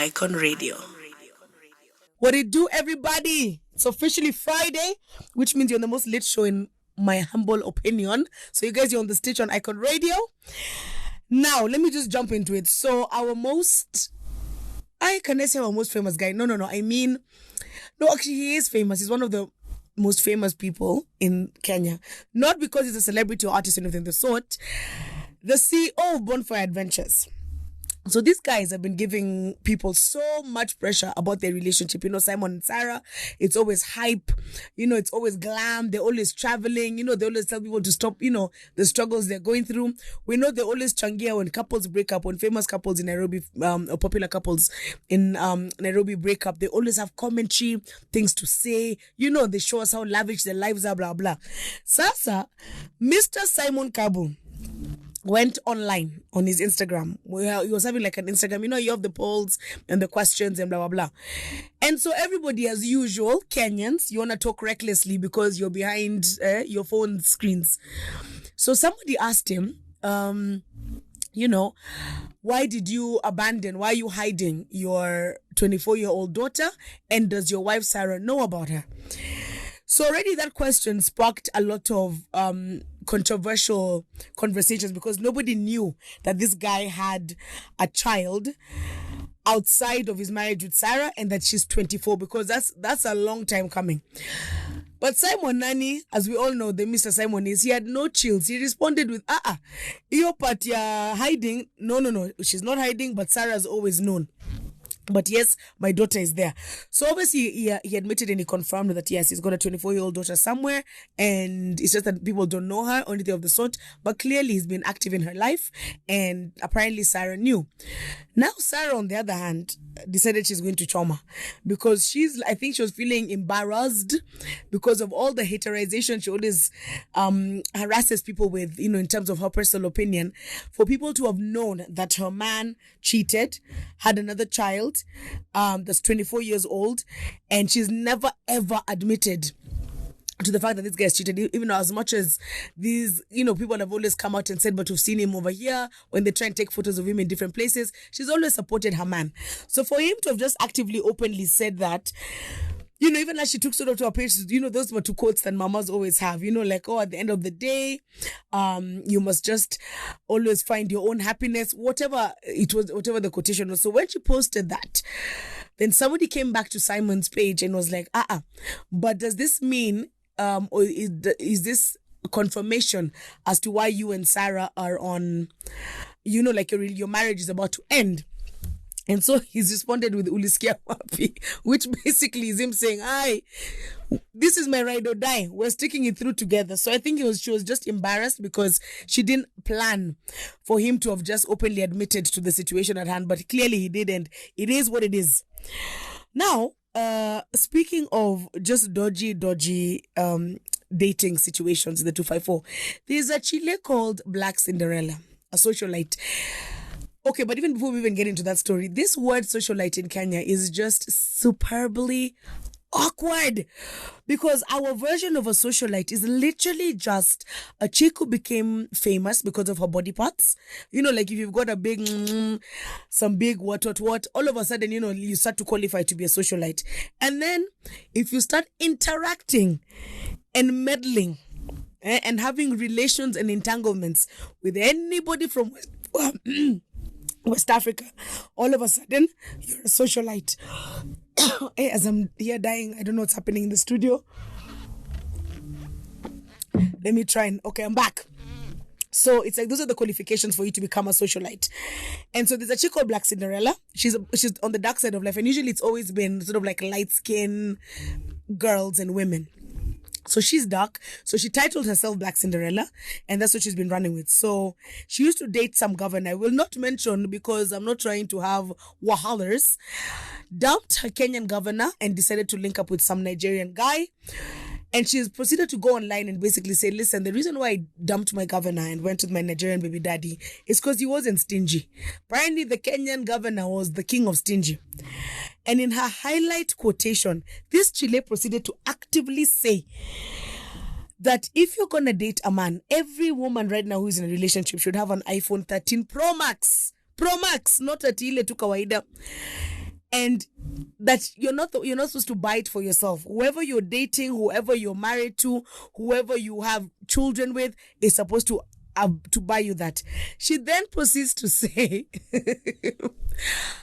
Icon Radio. What it do, everybody? It's officially Friday, which means you're on the most lit show in my humble opinion. So you guys, you're on the stage on Icon Radio. Now, let me just jump into it. So our most... can I say our most famous guy? No. Actually, he is famous. He's one of the most famous people in Kenya. Not because he's a celebrity or artist or anything of the sort. The CEO of Bonfire Adventures. So these guys have been giving people so much pressure about their relationship. Simon and Sarah, it's always hype. It's always glam. They're always traveling. They always tell people to stop, the struggles they're going through. We know they always changia when couples break up, when famous couples in Nairobi, or popular couples in Nairobi break up. They always have commentary, things to say. They show us how lavish their lives are, blah, blah. Sasa, Mr. Simon Kabu went online on his Instagram. He was having like an Instagram, you have the polls and the questions and blah, blah, blah. And so everybody, as usual, Kenyans, you want to talk recklessly because you're behind your phone screens. So somebody asked him, why did you abandon, why are you hiding your 24-year-old daughter? And does your wife, Sarah, know about her? So already that question sparked a lot of controversial conversations because nobody knew that this guy had a child outside of his marriage with Sarah and that she's 24 because that's a long time coming. But Simon Nani, as we all know, the Mr. Simon he had no chills. He responded with, your part you're hiding. No, she's not hiding, but Sarah's always known. But yes, my daughter is there. So obviously he admitted and he confirmed that yes, he's got a 24-year-old daughter somewhere and it's just that people don't know her or anything of the sort. But clearly he's been active in her life and apparently Sarah knew. Now Sarah, on the other hand, decided she's going to trauma because I think she was feeling embarrassed because of all the haterization she always harasses people with, in terms of her personal opinion. For people to have known that her man cheated, had another child, that's 24 years old, and she's never ever admitted to the fact that this guy is cheated, even as much as these, people have always come out and said, but we've seen him over here when they try and take photos of him in different places. She's always supported her man. So for him to have just actively, openly said that, even as she took sort of to her page, those were two quotes that mamas always have, like, at the end of the day, you must just always find your own happiness, whatever the quotation was. So when she posted that, then somebody came back to Simon's page and was like, but does this mean, or is this confirmation as to why you and Sarah are on, like your marriage is about to end? And so he's responded with Ulisikia Wapi, which basically is him saying, this is my ride or die. We're sticking it through together. So I think she was just embarrassed because she didn't plan for him to have just openly admitted to the situation at hand. But clearly he didn't. It is what it is. Now, speaking of just dodgy dating situations in the 254, there's a Chile called Black Cinderella, a socialite. Okay, but even before we even get into that story, this word socialite in Kenya is just superbly awkward because our version of a socialite is literally just a chick who became famous because of her body parts. Like if you've got a big, some big what, all of a sudden, you start to qualify to be a socialite. And then if you start interacting and meddling and having relations and entanglements with anybody from West Africa, all of a sudden, you're a socialite. Hey, as I'm here dying, I don't know what's happening in the studio. Let me try okay, I'm back. So it's like, those are the qualifications for you to become a socialite. And so there's a chick called Black Cinderella. She's on the dark side of life. And usually it's always been sort of like light skin girls and women. So she's dark. So she titled herself Black Cinderella, and that's what she's been running with. So she used to date some governor. I will not mention because I'm not trying to have wahalers. Dumped her Kenyan governor and decided to link up with some Nigerian guy. And she's proceeded to go online and basically say, listen, the reason why I dumped my governor and went with my Nigerian baby daddy is because he wasn't stingy. Apparently, the Kenyan governor was the king of stingy. And in her highlight quotation, this Chile proceeded to actively say that if you're going to date a man, every woman right now who is in a relationship should have an iPhone 13 Pro Max. Pro Max, not a Ile tu kawaida. and that you're not supposed to buy it for yourself. Whoever you're dating, whoever you're married to, whoever you have children with is supposed to buy you that. She then proceeds to say,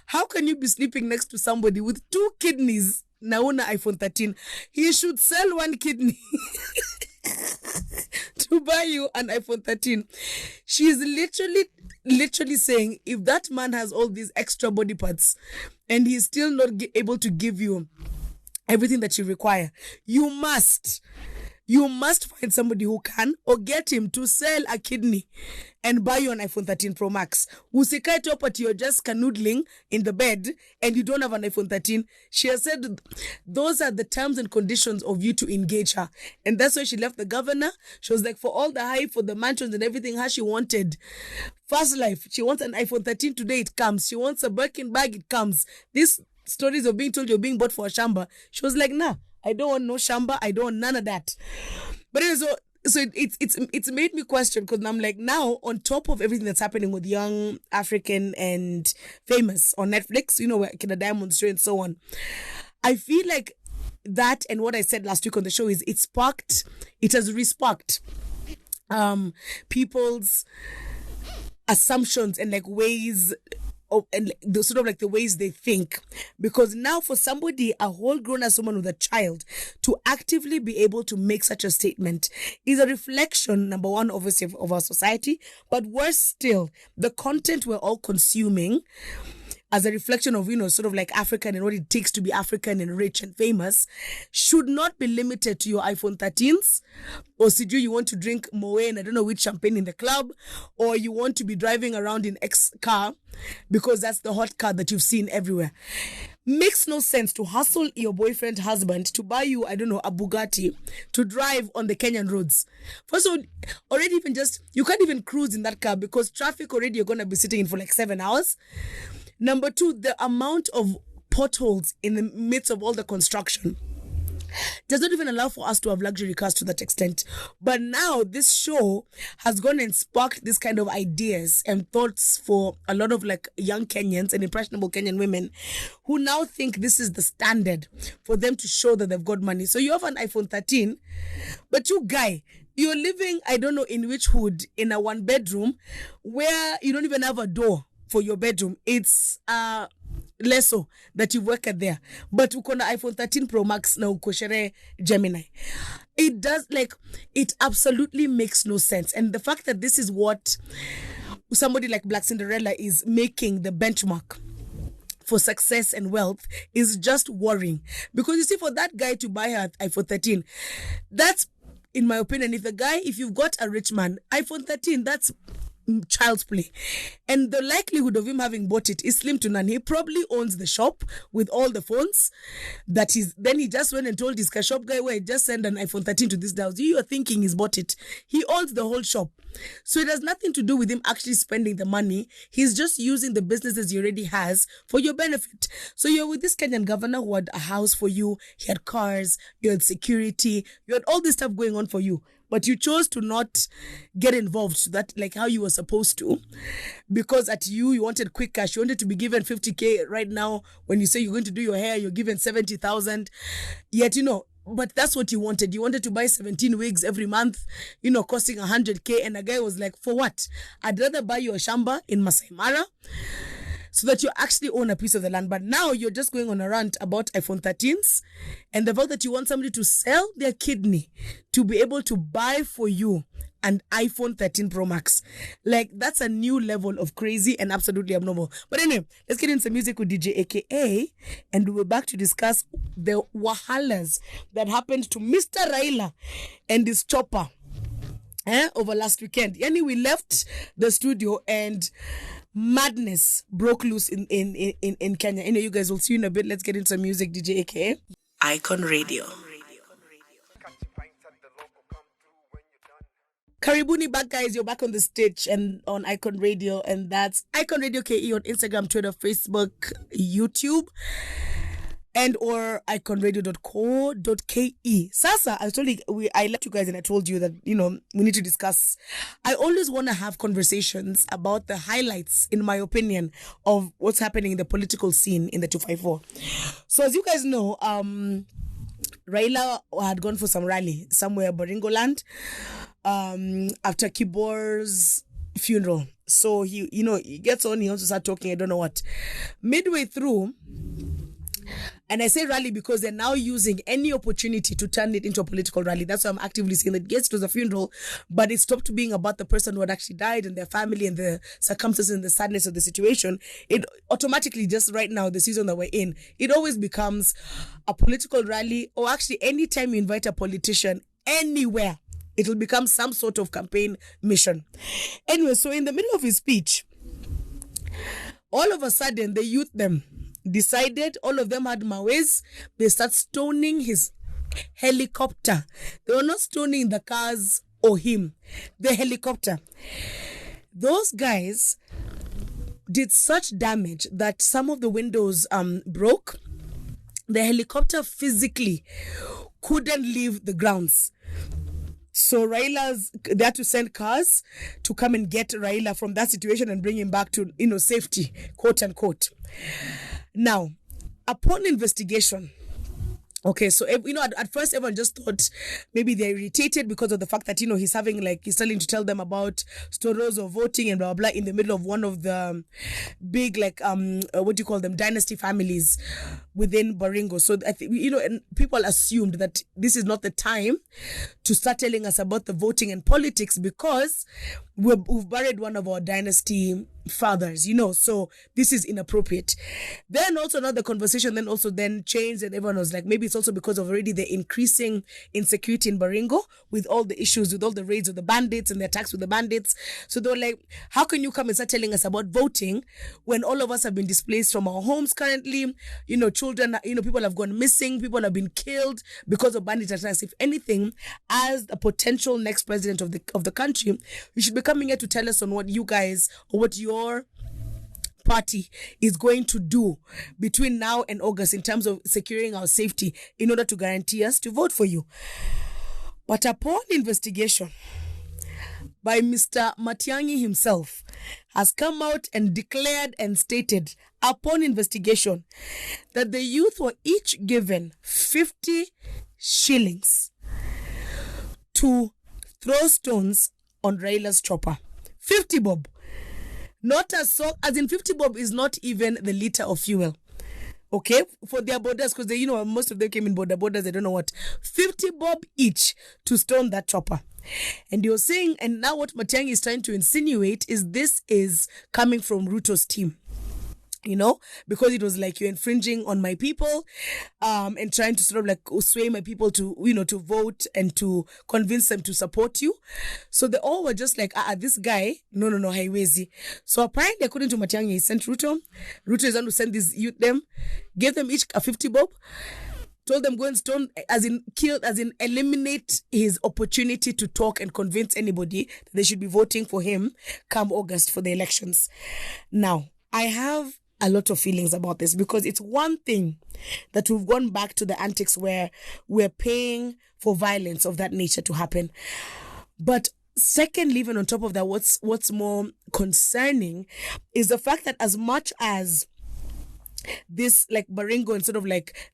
how can you be sleeping next to somebody with 2 kidneys? Nauna iPhone 13. He should sell 1 kidney to buy you an iPhone 13. She's literally saying, if that man has all these extra body parts and he's still not able to give you everything that you require, you must find somebody who can, or get him to sell a kidney and buy you an iPhone 13 Pro Max. Usikae top at you're just canoodling in the bed and you don't have an iPhone 13. She has said those are the terms and conditions of you to engage her. And that's why she left the governor. She was like, for all the hype, for the mansions and everything, how she wanted fast life. She wants an iPhone 13 today, it comes. She wants a Birkin bag, it comes. These stories of being told you're being bought for a shamba. She was like, nah, I don't want no shamba. I don't want none of that. But anyway, so it's made me question, because I'm like, now on top of everything that's happening with Young African and Famous on Netflix, where Kina Diamond's show and so on, I feel like that, and what I said last week on the show, is it has re-sparked people's assumptions and like ways and the sort of like the ways they think. Because now for somebody, a whole grown as woman with a child, to actively be able to make such a statement is a reflection, number one, obviously, of our society, but worse still, the content we're all consuming as a reflection of, sort of like African and what it takes to be African and rich and famous, should not be limited to your iPhone 13s, or Siju, you want to drink Moe and I don't know which champagne in the club, or you want to be driving around in X car because that's the hot car that you've seen everywhere. Makes no sense to hustle your boyfriend, husband, to buy you, I don't know, a Bugatti to drive on the Kenyan roads. First of all, already you can't even cruise in that car because traffic already you're going to be sitting in for like 7 hours. Number two, the amount of potholes in the midst of all the construction does not even allow for us to have luxury cars to that extent. But now this show has gone and sparked this kind of ideas and thoughts for a lot of like young Kenyans and impressionable Kenyan women who now think this is the standard for them to show that they've got money. So you have an iPhone 13, but you're living, I don't know in which hood, in a 1-bedroom where you don't even have a door for your bedroom. It's leso that you work at there, but uko na iPhone 13 Pro Max na uko shere Gemini. It absolutely makes no sense. And the fact that this is what somebody like Black Cinderella is making the benchmark for success and wealth is just worrying. Because you see, for that guy to buy her iPhone 13, that's, in my opinion, if you've got a rich man, iPhone 13, that's child's play. And the likelihood of him having bought it is slim to none. He probably owns the shop with all the phones then he just went and told his shop guy, wait, just send an iPhone 13 to this house. You are thinking he's bought it. He owns the whole shop. So it has nothing to do with him actually spending the money. He's just using the businesses he already has for your benefit. So you're with this Kenyan governor who had a house for you. He had cars, you had security, you had all this stuff going on for you. But you chose to not get involved to that, like how you were supposed to, because you wanted quick cash. You wanted to be given 50K right now. When you say you're going to do your hair, you're given 70,000. Yet, but that's what you wanted. You wanted to buy 17 wigs every month, costing 100K. And a guy was like, for what? I'd rather buy you a shamba in Masai Mara so that you actually own a piece of the land. But now you're just going on a rant about iPhone 13s and the fact that you want somebody to sell their kidney to be able to buy for you an iPhone 13 Pro Max. Like, that's a new level of crazy and absolutely abnormal. But anyway, let's get into some music with DJ AKA, and we're back to discuss the wahalas that happened to Mr. Raila and his chopper over last weekend. Yani, we left the studio and madness broke loose in Kenya. You guys will see you in a bit. Let's get into some music. DJ AKA, Icon Radio. Karibuni back, guys. You're back on the stage and on Icon Radio, and that's Icon Radio KE on Instagram, Twitter, Facebook, YouTube. and or iconradio.co.ke. Sasa, I left you guys and I told you that, we need to discuss. I always want to have conversations about the highlights, in my opinion, of what's happening in the political scene in the 254. So as you guys know, Raila had gone for some rally somewhere, Baringo land, after Kibor's funeral. So he gets on, he wants to start talking, I don't know what. Midway through, and I say rally because they're now using any opportunity to turn it into a political rally. That's why I'm actively saying that yes, it was a funeral, but it stopped being about the person who had actually died and their family and the circumstances and the sadness of the situation. It automatically, just right now, the season that we're in, it always becomes a political rally, or actually anytime you invite a politician anywhere, it will become some sort of campaign mission. Anyway, so in the middle of his speech, all of a sudden, the youth decided, all of them had Mayz, they start stoning his helicopter. They were not stoning the cars or him, the helicopter. Those guys did such damage that some of the windows broke. The helicopter physically couldn't leave the grounds. So they had to send cars to come and get Raila from that situation and bring him back to, safety, quote unquote. Now, upon investigation, okay, so, at first everyone just thought maybe they're irritated because of the fact that, he's starting to tell them about stories of voting and blah, blah, blah in the middle of one of the big, dynasty families within Baringo. So, I think, and people assumed that this is not the time to start telling us about the voting and politics because we've buried one of our dynasty fathers, so this is inappropriate. Then also another conversation then changed, and everyone was like, maybe it's also because of already the increasing insecurity in Baringo with all the issues, with all the raids of the bandits and the attacks with the bandits. So they were like, how can you come and start telling us about voting when all of us have been displaced from our homes currently? Children, people have gone missing, people have been killed because of bandit attacks. If anything, as a potential next president of the country, you should be coming here to tell us on what you guys, or what your party is going to do between now and August in terms of securing our safety in order to guarantee us to vote for you. But upon investigation by Mr. Matiang'i himself, has come out and declared and stated upon investigation that the youth were each given 50 shillings to throw stones on Raila's chopper. 50 bob. Not as in 50 bob is not even the liter of fuel. Okay, for their borders, because they, most of them came in borders, they don't know what. 50 bob each to stone that chopper. And you're saying, and now what Matiang'i is trying to insinuate is this is coming from Ruto's team. Because it was like, you're infringing on my people, and trying to sort of sway my people to, to vote and to convince them to support you. So they all were just like, this guy, no, haiwezi. So apparently, according to Matiang'i, he sent Ruto. Ruto is going to send these youth gave them each a 50 bob, told them go and stone, as in eliminate his opportunity to talk and convince anybody that they should be voting for him come August for the elections. Now, I have a lot of feelings about this because it's one thing that we've gone back to the antics where we're paying for violence of that nature to happen. But secondly, even on top of that, what's more concerning is the fact that as much as this Baringo and sort of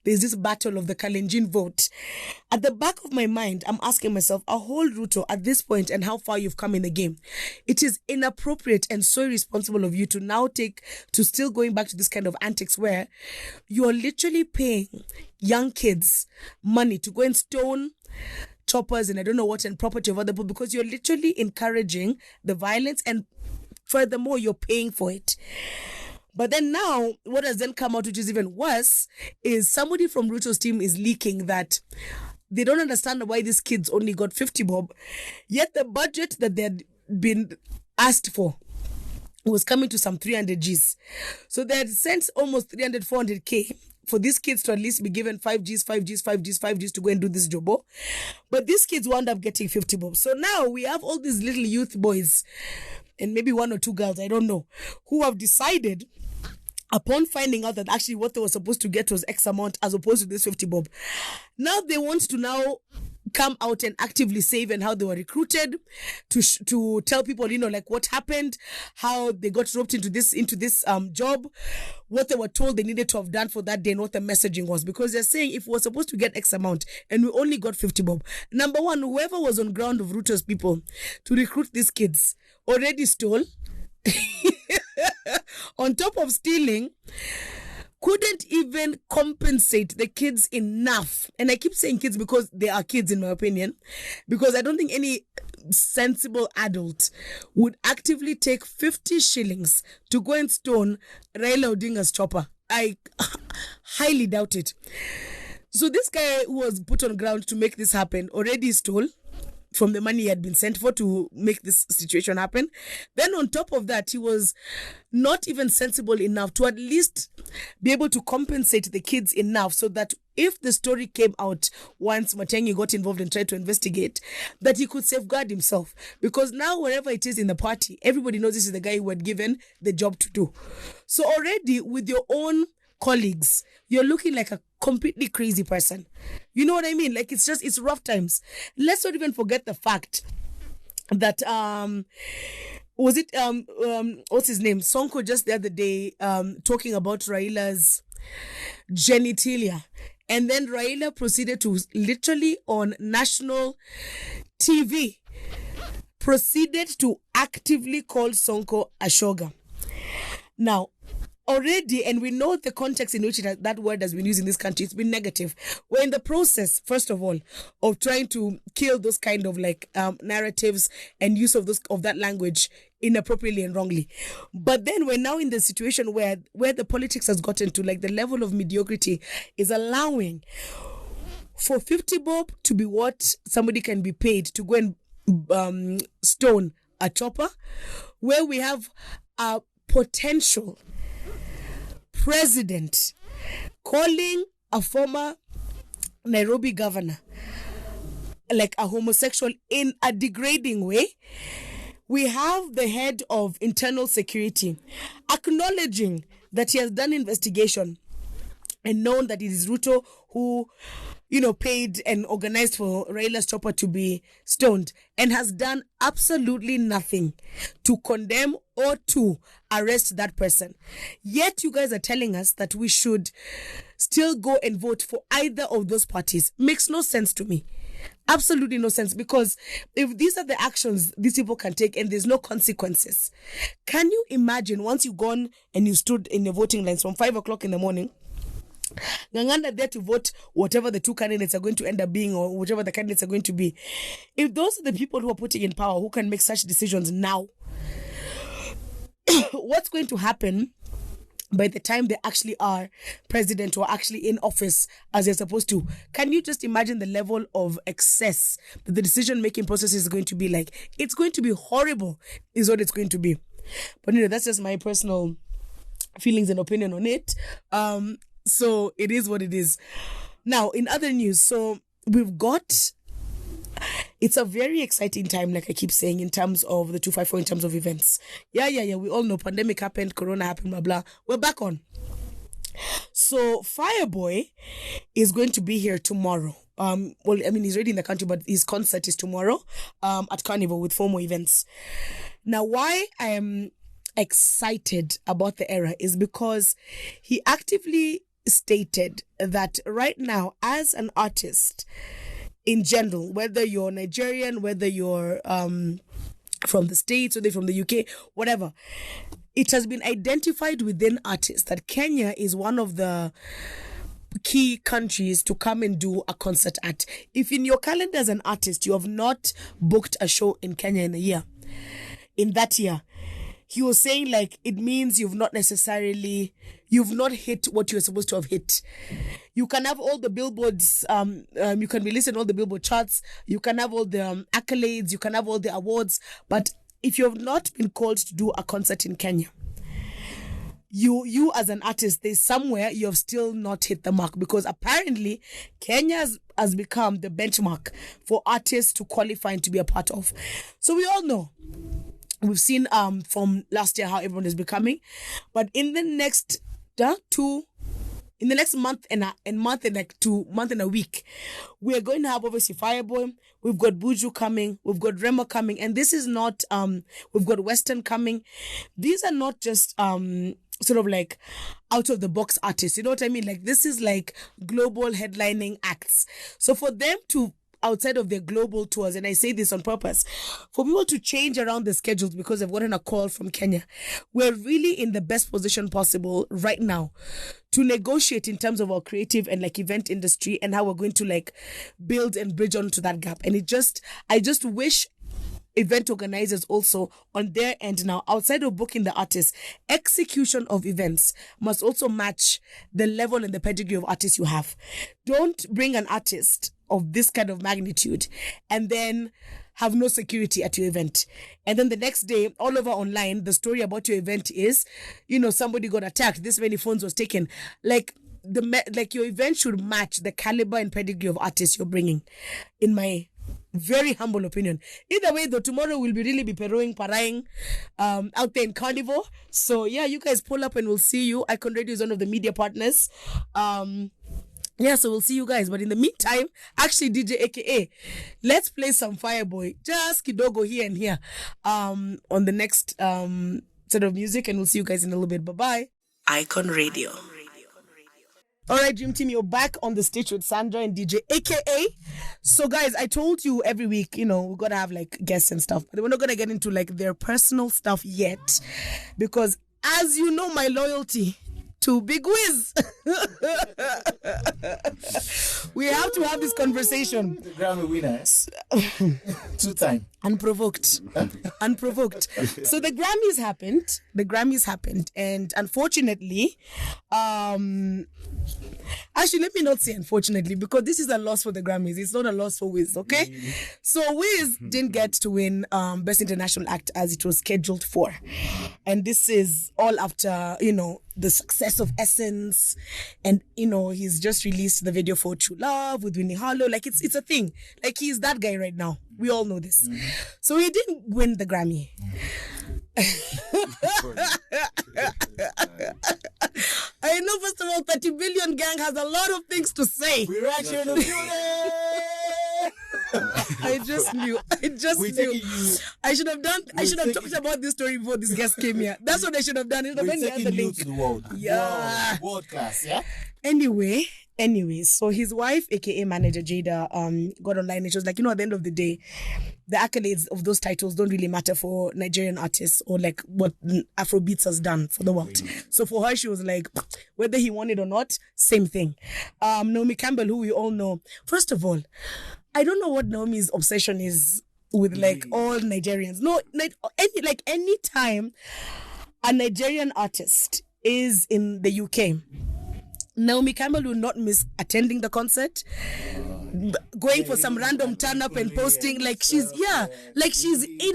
there's this battle of the Kalenjin vote, at the back of my mind, I'm asking myself, a whole Ruto at this point and how far you've come in the game. It is inappropriate and so irresponsible of you to now still going back to this kind of antics where you're literally paying young kids money to go and stone choppers and I don't know what and property of other people because you're literally encouraging the violence and furthermore, you're paying for it. But then now, what has then come out, which is even worse, is somebody from Ruto's team is leaking that they don't understand why these kids only got 50 bob, yet the budget that they had been asked for was coming to some 300 Gs. So they had sent almost 300, 400K for these kids to at least be given 5 Gs to go and do this job. But these kids wound up getting 50 bob. So now we have all these little youth boys and maybe one or two girls, I don't know, who have decided upon finding out that actually what they were supposed to get was X amount as opposed to this 50 bob. Now they want to now come out and actively say and how they were recruited to tell people, like what happened, how they got roped into this job, what they were told they needed to have done for that day and what the messaging was. Because they're saying if we're supposed to get X amount and we only got 50 bob, number one, whoever was on ground of Ruto's people to recruit these kids already stole. On top of stealing, couldn't even compensate the kids enough. And I keep saying kids because they are kids in my opinion, because I don't think any sensible adult would actively take 50 shillings to go and stone Raila Odinga's chopper. I highly doubt it. So this guy who was put on ground to make this happen already stole from the money he had been sent for to make this situation happen. Then on top of that, he was not even sensible enough to at least be able to compensate the kids enough so that if the story came out once Matiang'i got involved and tried to investigate, that he could safeguard himself. Because now wherever it is in the party, everybody knows this is the guy who had given the job to do. So already with your own colleagues, you're looking like a completely crazy person. You know what I mean? Like it's rough times. Let's not even forget the fact that what's his name? Sonko just the other day talking about Raila's genitalia. And then Raila proceeded to literally on national TV proceeded to actively call Sonko a shoga. Now, already, and we know the context in which that word has been used in this country, it's been negative. We're in the process, first of all, of trying to kill those kind of like narratives and use of that language inappropriately and wrongly. But then we're now in the situation where the politics has gotten to, like the level of mediocrity is allowing for 50 bob to be what somebody can be paid to go and stone a chopper, where we have a potential president calling a former Nairobi governor like a homosexual in a degrading way. We have the head of internal security acknowledging that he has done investigation and known that it is Ruto who, paid and organized for Raila's chopper to be stoned, and has done absolutely nothing to condemn or to arrest that person. Yet you guys are telling us that we should still go and vote for either of those parties. Makes no sense to me. Absolutely no sense, because if these are the actions these people can take and there's no consequences, can you imagine once you've gone and you stood in the voting lines from 5 o'clock in the morning, Nganganda there to vote whatever the two candidates are going to end up being or whichever the candidates are going to be. If those are the people who are putting in power who can make such decisions now, what's going to happen by the time they actually are president or actually in office as they're supposed to? Can you just imagine the level of excess that the decision-making process is going to be like? It's going to be horrible is what it's going to be. But that's just my personal feelings and opinion on it. So it is what it is. Now, in other news, so it's a very exciting time, like I keep saying, in terms of the 254, in terms of events. Yeah. We all know pandemic happened, corona happened, blah, blah. We're back on. So Fireboy is going to be here tomorrow. He's already in the country, but his concert is tomorrow at Carnival with 4 more events. Now, why I am excited about the era is because he actively stated that right now, as an artist in general, whether you're Nigerian, whether you're from the States, whether you're from the UK, whatever, it has been identified within artists that Kenya is one of the key countries to come and do a concert at. If in your calendar as an artist you have not booked a show in Kenya in that year, he was saying like it means you've not hit what you're supposed to have hit. You can have all the billboards, you can be listed on all the billboard charts, you can have all the accolades, you can have all the awards, but if you have not been called to do a concert in Kenya, you as an artist, there's somewhere you have still not hit the mark, because apparently Kenya has become the benchmark for artists to qualify and to be a part of. So we all know, we've seen from last year how everyone is becoming, but in the next in the next month and like 2 month and a week, we're going to have obviously Fireboy. We've got Buju coming. We've got Remo coming, and this is not. We've got Western coming. These are not just sort of like out of the box artists. You know what I mean? Like this is like global headlining acts. So for them to outside of their global tours, and I say this on purpose, for people to change around the schedules because they've gotten a call from Kenya, we're really in the best position possible right now to negotiate in terms of our creative and like event industry and how we're going to like build and bridge onto that gap. And I just wish event organizers also on their end now, outside of booking the artists, execution of events must also match the level and the pedigree of artists you have. Don't bring an artist of this kind of magnitude and then have no security at your event. And then the next day, all over online, the story about your event is, somebody got attacked, this many phones was taken. Like your event should match the caliber and pedigree of artists you're bringing, in my very humble opinion. Either way though, tomorrow we'll really be paraying out there in Carnival. So yeah, you guys pull up and we'll see you. Icon Radio is one of the media partners. So we'll see you guys. But in the meantime, actually DJ AKA, let's play some Fireboy, just kidogo here and here on the next set of music, and we'll see you guys in a little bit. Bye-bye. Icon Radio. All right, Dream Team, you're back on the stage with Sandra and DJ AKA. So guys, I told you every week, we're going to have like guests and stuff, but we're not going to get into like their personal stuff yet, because as you know, my loyalty to Big Wiz. We have to have this conversation. The Grammy winners. 2-time. Unprovoked. So the Grammys happened. And unfortunately, actually, let me not say unfortunately, because this is a loss for the Grammys. It's not a loss for Wiz, okay? So Wiz didn't get to win Best International Act as it was scheduled for. And this is all after, the success of Essence. And, he's just released the video for True Love with Winnie Harlow. Like, it's a thing. Like, he's that guy right now. We all know this. So he didn't win the Grammy. I know, first of all, 30 Billion Gang has a lot of things to say. We're actually in the building. I just knew. I should have talked about this story before this guest came here. That's what I should have done. We're taking you to the world. Yeah. World class, yeah? Anyway, so his wife, aka manager Jada, got online and she was like, at the end of the day, the accolades of those titles don't really matter for Nigerian artists or like what Afrobeats has done for the world. So for her, she was like, whether he won it or not, same thing. Naomi Campbell, who we all know. First of all, I don't know what Naomi's obsession is with like all Nigerians. No, any time a Nigerian artist is in the UK, Naomi Campbell will not miss attending the concert, going for some random turn up and posting. Like she's in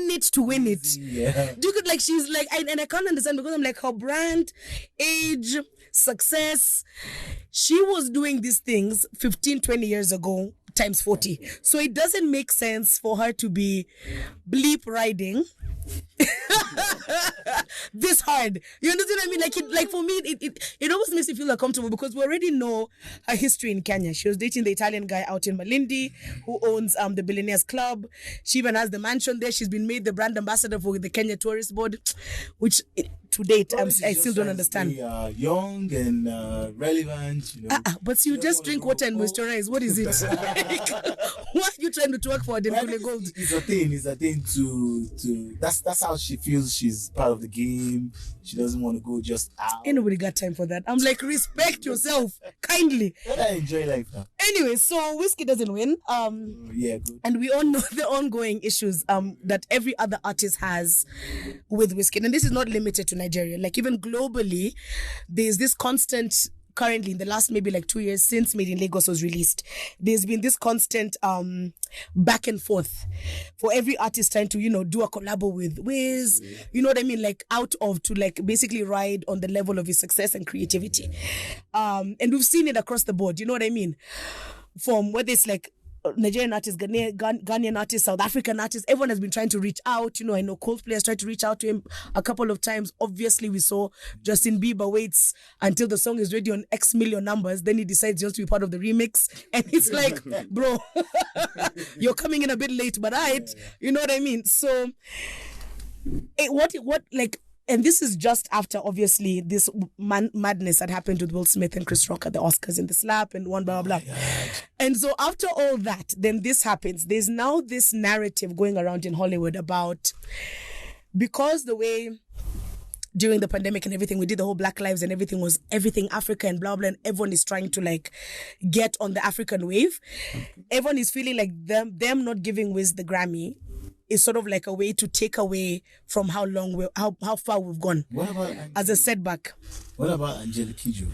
it to win it. Yeah. She's like, and I can't understand, because I'm like, her brand, age, success. She was doing these things 15, 20 years ago times 40. So it doesn't make sense for her to be bleep riding this hard. You understand what I mean? Like for me, it almost makes me feel uncomfortable, because we already know her history in Kenya. She was dating the Italian guy out in Malindi who owns the Billionaires Club. She even has the mansion there. She's been made the brand ambassador for the Kenya Tourist Board, which to date I still don't understand. They are young and relevant, but you just drink water and moisturize. What is it? Why are you trying to work for Adenkule Gold? It's a thing to that's how she feels she's part of the game. She doesn't want to go just out. Ain't nobody got time for that. I'm like, respect yourself, kindly. I enjoy life now. Anyway, so Whiskey doesn't win. Yeah, good. And we all know the ongoing issues that every other artist has with Whiskey. And this is not limited to Nigeria. Like even globally, there's this constant. Currently, in the last maybe like 2 years since Made in Lagos was released, there's been this constant back and forth for every artist trying to, do a collabo with Wiz, you know what I mean? Like out of to like basically ride on the level of his success and creativity. And we've seen it across the board, you know what I mean? From whether it's like Nigerian artists, Ghanaian artists, South African artists, everyone has been trying to reach out. You know, I know Coldplay has tried to reach out to him a couple of times. Obviously, we saw Justin Bieber waits until the song is ready on X million numbers. Then he decides just to be part of the remix. And it's like, bro, you're coming in a bit late, but you know what I mean? So, and this is just after, obviously, this madness that happened with Will Smith and Chris Rock at the Oscars and the slap and blah, blah, blah. And so after all that, then this happens. There's now this narrative going around in Hollywood about, because the way during the pandemic and everything, we did the whole Black Lives and everything was everything Africa and blah, blah, and everyone is trying to get on the African wave. Everyone is feeling like them not giving Wiz the Grammy is sort of like a way to take away from how far we've gone as a setback. What about Angelique Kidjo?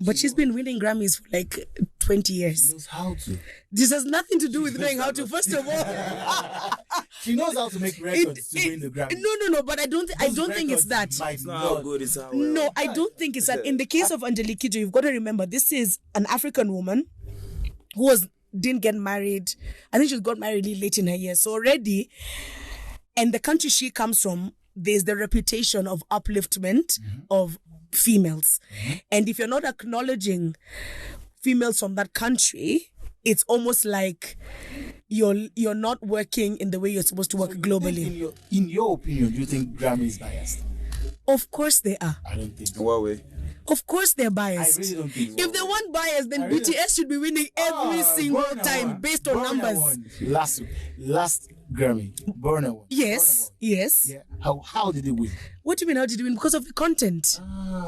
But she's been winning Grammys for 20 years. She knows how to. This has nothing to do with knowing how to, first of all. She knows how to make records to win the Grammy. No, but I don't think it's that. It's not how good it's how well. No, I don't think it's that. In the case of Angelique Kidjo, you've got to remember, this is an African woman who didn't get married. I think she got married really late in her years. So already, and the country she comes from, there's the reputation of upliftment of females. And if you're not acknowledging females from that country, it's almost like you're not working in the way you're supposed to work globally. In your opinion, do you think Grammy is biased? Of course they are. I don't think so. In what way? Of course they're biased. I really don't think so. If they weren't biased, then BTS should be winning every single time based on numbers. Last Grammy, Burna won. Yes. Yeah. How did he win? What do you mean, how did he win? Because of the content.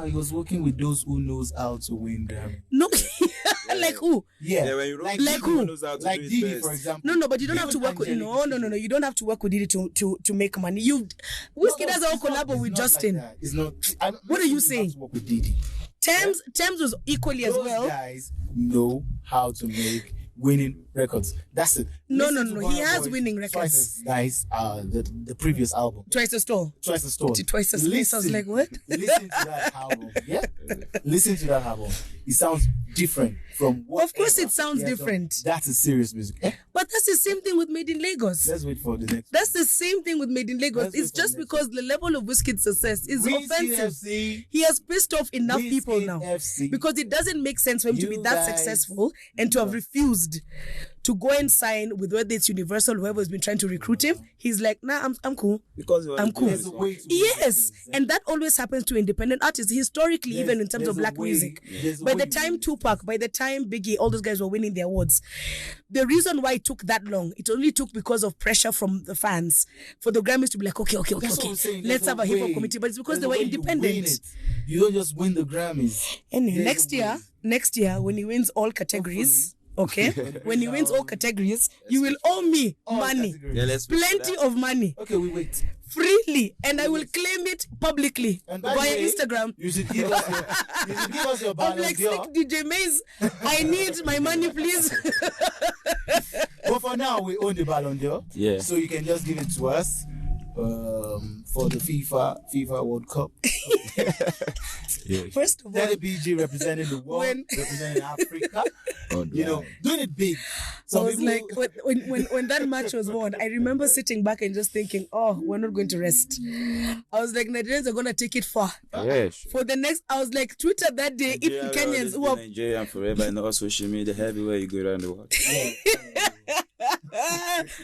He was working with those who knows how to win Grammy. No. Like who? Yeah. When you like who? Like Didi, for example. No, but you don't have to work with no. You don't have to work with Didi to make money. Whiskey does all collab with Justin. Like it's not. What are you saying? To work with Didi. Thames was equally as well. Those guys know how to make winning records. That's it. No. He has winning records. Twice as nice the previous album. Twice as tall. Twice as tall. Twice as nice. I was like, what? Listen to that album. Yeah. Listen to that album. It sounds different from what. Of course, it sounds different. That's a serious music. But that's the same thing with Made in Lagos. Let's wait for the next. That's the same thing with Made in Lagos. It's just because the level of Wizkid's success is offensive. FC, he has pissed off enough people now. FC. Because it doesn't make sense for him to be that successful and to have refused to go and sign with whether it's Universal, whoever has been trying to recruit him. He's like, nah, I'm cool. Because I'm cool. Yes. Things, And that always happens to independent artists, historically, even in terms of black music. By the time Tupac, by the time Biggie, all those guys were winning the awards. The reason why it took that long, it only took because of pressure from the fans for the Grammys to be like, okay. Let's have a hip hop committee. But it's because they were independent. You don't just win the Grammys. And next year, when he wins all categories, okay, when he wins all categories, you will owe me money. Plenty of money. Okay, we wait. Freely, and I will claim it publicly via Instagram. You should give us your I'm like, sick DJ Mayz, I need my money, please. But for now, we own the Ballon d'Or. Yeah. So you can just give it to us for the FIFA World Cup. First of all, Daddy BG representing the world, representing Africa. Doing it big. So I was like, when that match was won, I remember sitting back and just thinking, oh, we're not going to rest. I was like, Nigerians are going to take it far. Yeah, sure. For the next, I was like, Twitter that day, if Kenyans who are Nigerian forever and all social media everywhere you go around the world.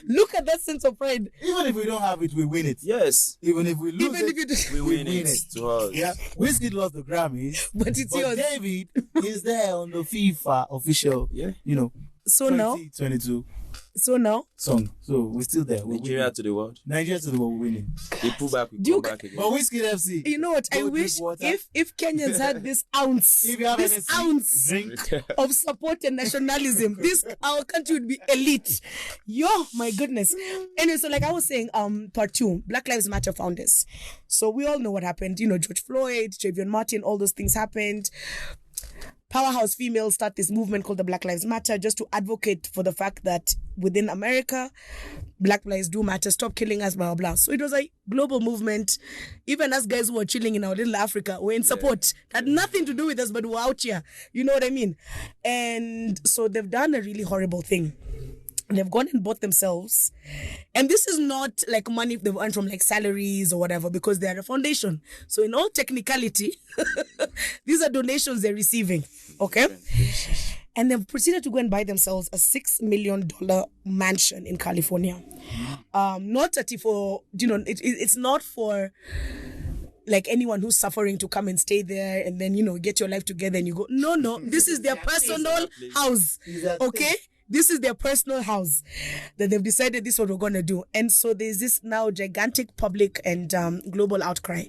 Look at that sense of pride. Even if we don't have it, we win it. Yes. Even if we lose we win it to us. Yeah. Wizkid lost the Grammys, but it's yours. David is there on the FIFA official, So 2022 song. So we're still there. Nigeria to the world. Nigeria to the world, we're winning. They pull back, we come back again. But Wizkid FC. You know what? I wish if Kenyans had this ounce, of support and nationalism, our country would be elite. My goodness. Anyway, so like I was saying, part 2, Black Lives Matter founders. So we all know what happened. George Floyd, Trayvon Martin, all those things happened. powerhouse females start this movement called the Black Lives Matter, just to advocate for the fact that within America, Black lives do matter, stop killing us, blah, blah, blah. So it was a global movement. Even us guys who were chilling in our little Africa were in support. Had nothing to do with us, but we're out here. You know what I mean? And so they've done a really horrible thing. They've gone and bought themselves. And this is not like money they've earned from like salaries or whatever, because they're a foundation. So in all technicality, these are donations they're receiving. Okay? And they've proceeded to go and buy themselves a $6 million mansion in California. Not for, it's not for like anyone who's suffering to come and stay there and then, get your life together and you go. No. This is their personal house. Okay? This is their personal house that they've decided this is what we're going to do. And so there's this now gigantic public and global outcry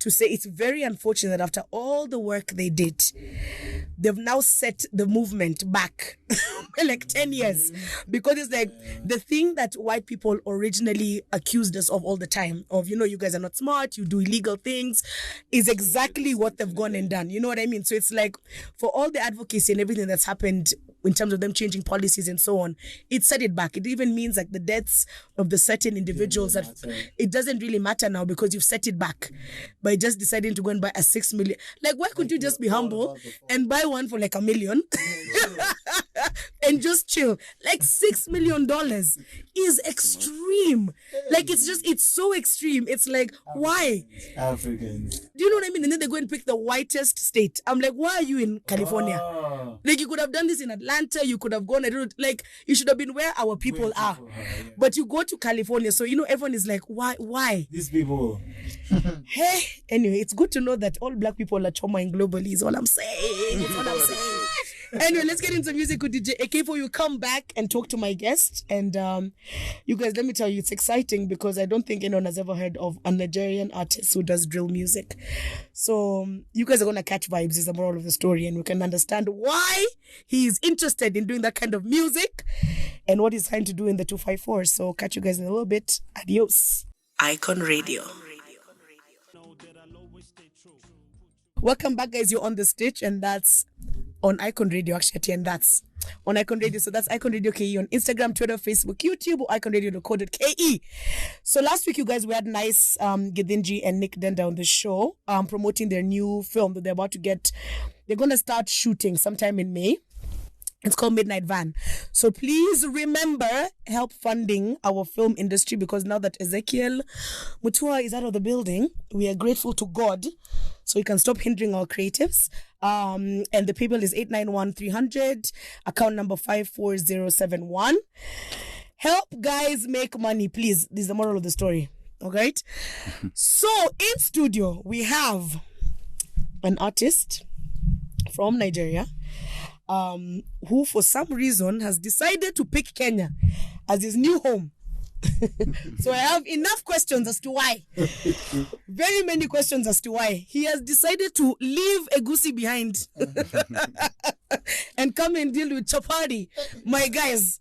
to say it's very unfortunate that after all the work they did, they've now set the movement back like 10 years. Because it's like the thing that white people originally accused us of all the time, of, you guys are not smart, you do illegal things, is exactly what they've gone and done. You know what I mean? So it's like for all the advocacy and everything that's happened in terms of them changing policies and so on, it set it back. It even means like the deaths of the certain individuals that it doesn't really matter now because you've set it back by just deciding to go and buy a 6 million. Like, why couldn't you just be humble and buy one for like $1 million and just chill? Like $6 million is extreme. Like it's so extreme. It's like, why? Africans. Do you know what I mean? And then they go and pick the whitest state. I'm like, why are you in California? Like, you could have done this in Atlanta. You could have gone, like, you should have been where our people are. But you go to California. So, everyone is like, why? These people. Hey, anyway, it's good to know that all black people are traumatized globally is all I'm saying. That's what I'm saying. Anyway, let's get into music with DJ AK before you come back and talk to my guest. And you guys, let me tell you, it's exciting because I don't think anyone has ever heard of a Nigerian artist who does drill music. So you guys are going to catch vibes is the moral of the story, and we can understand why he is interested in doing that kind of music and what he's trying to do in the 254. So catch you guys in a little bit. Adios. Icon Radio. Welcome back, guys. You're on the stage, and that's on Icon Radio, actually, and that's on Icon Radio. So that's Icon Radio KE on Instagram, Twitter, Facebook, YouTube, or iconradio.co.ke. So last week, you guys, we had nice Gidinji and Nick Denda on the show, promoting their new film that they're about to get. They're going to start shooting sometime in May. It's called Midnight Van. So please remember, help funding our film industry, because now that Ezekiel Mutua is out of the building, we are grateful to God so he can stop hindering our creatives. And the PayPal is 891-300, account number 54071. Help guys make money, please. This is the moral of the story. All right? So in studio, we have an artist from Nigeria, who for some reason has decided to pick Kenya as his new home. So I have enough questions as to why. Very many questions as to why he has decided to leave Egusi behind and come and deal with chapati, my guys.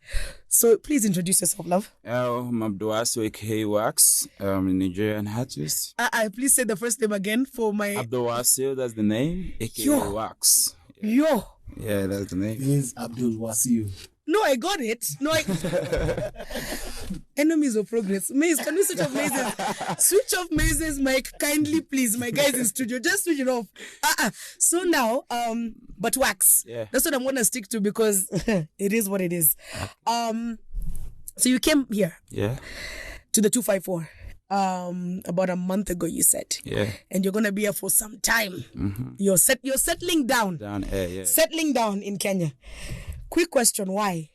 So please introduce yourself, love. I'm Abdulwasi, aka Waxx. I'm a Nigerian artist. Please say the first name again for my... Abdulwasi, that's the name, aka Waxx. Yo. Yeah, that's the name. Means Abdul Wasiu. No, I got it. No, Enemies of progress. Mayz, can you switch off Mayz's? Switch off Mayz's mic, kindly, please. My guys in studio, just switch it off. So now, but Waxx. Yeah. That's what I'm gonna stick to because it is what it is. So you came here. Yeah. To the 254. About a month ago, you said. Yeah. And you're gonna be here for some time. Mm-hmm. You're settling down. Yeah. Settling down in Kenya. Quick question, why?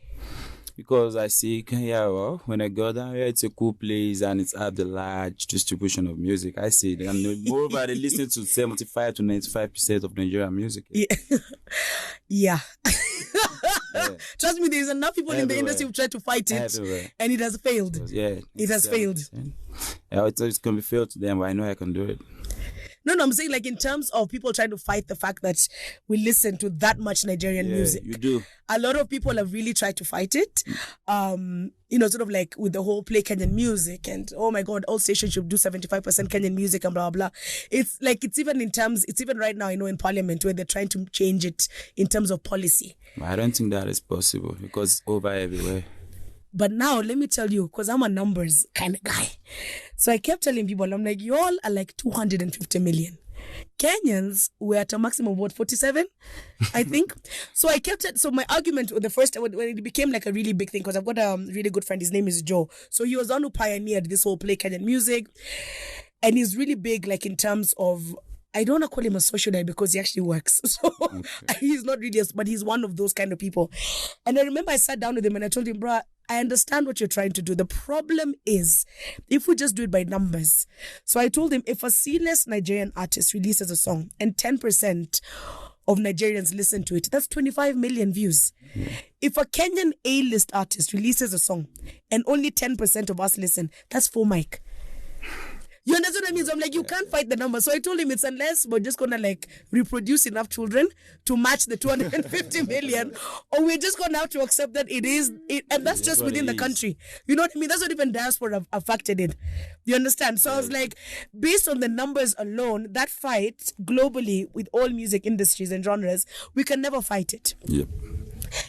Because I see Kenya, well, when I go down here, it's a cool place and it's have the large distribution of music. I see it. And moreover, they listen to 75 to 95% of Nigerian music. Yeah. Trust me, there's enough people in the industry who try to fight it, and it has failed. Yeah. It has failed. Yeah, it's going to be failed to them, but I know I can do it. No, I'm saying like in terms of people trying to fight the fact that we listen to that much Nigerian music. You do. A lot of people have really tried to fight it. Sort of like with the whole play Kenyan music and oh my God, all stations should do 75% Kenyan music and blah, blah, blah. It's even right now, in Parliament where they're trying to change it in terms of policy. I don't think that is possible because it's over everywhere. But now, let me tell you, because I'm a numbers kind of guy. So I kept telling people, I'm like, y'all are like 250 million. Kenyans were at a maximum of what, 47, I think. So I kept it. So my argument with the first, when it became like a really big thing, because I've got a really good friend, his name is Joe. So he was the one who pioneered this whole play Kenyan music. And he's really big, like in terms of, I don't want to call him a socialite because he actually works. So he's not really, but he's one of those kind of people. And I remember I sat down with him and I told him, bro, I understand what you're trying to do. The problem is if we just do it by numbers. So I told him if a C-list Nigerian artist releases a song and 10% of Nigerians listen to it, that's 25 million views. If a Kenyan A-list artist releases a song and only 10% of us listen, that's 4 mic. You understand what I mean? So I'm like, you can't fight the number. So I told him it's unless we're just going to like reproduce enough children to match the 250 million, or we're just going to have to accept that and that's just within the country. You know what I mean? That's not even diaspora have factored in. You understand? So I was like, based on the numbers alone, that fight globally with all music industries and genres, we can never fight it. Yep.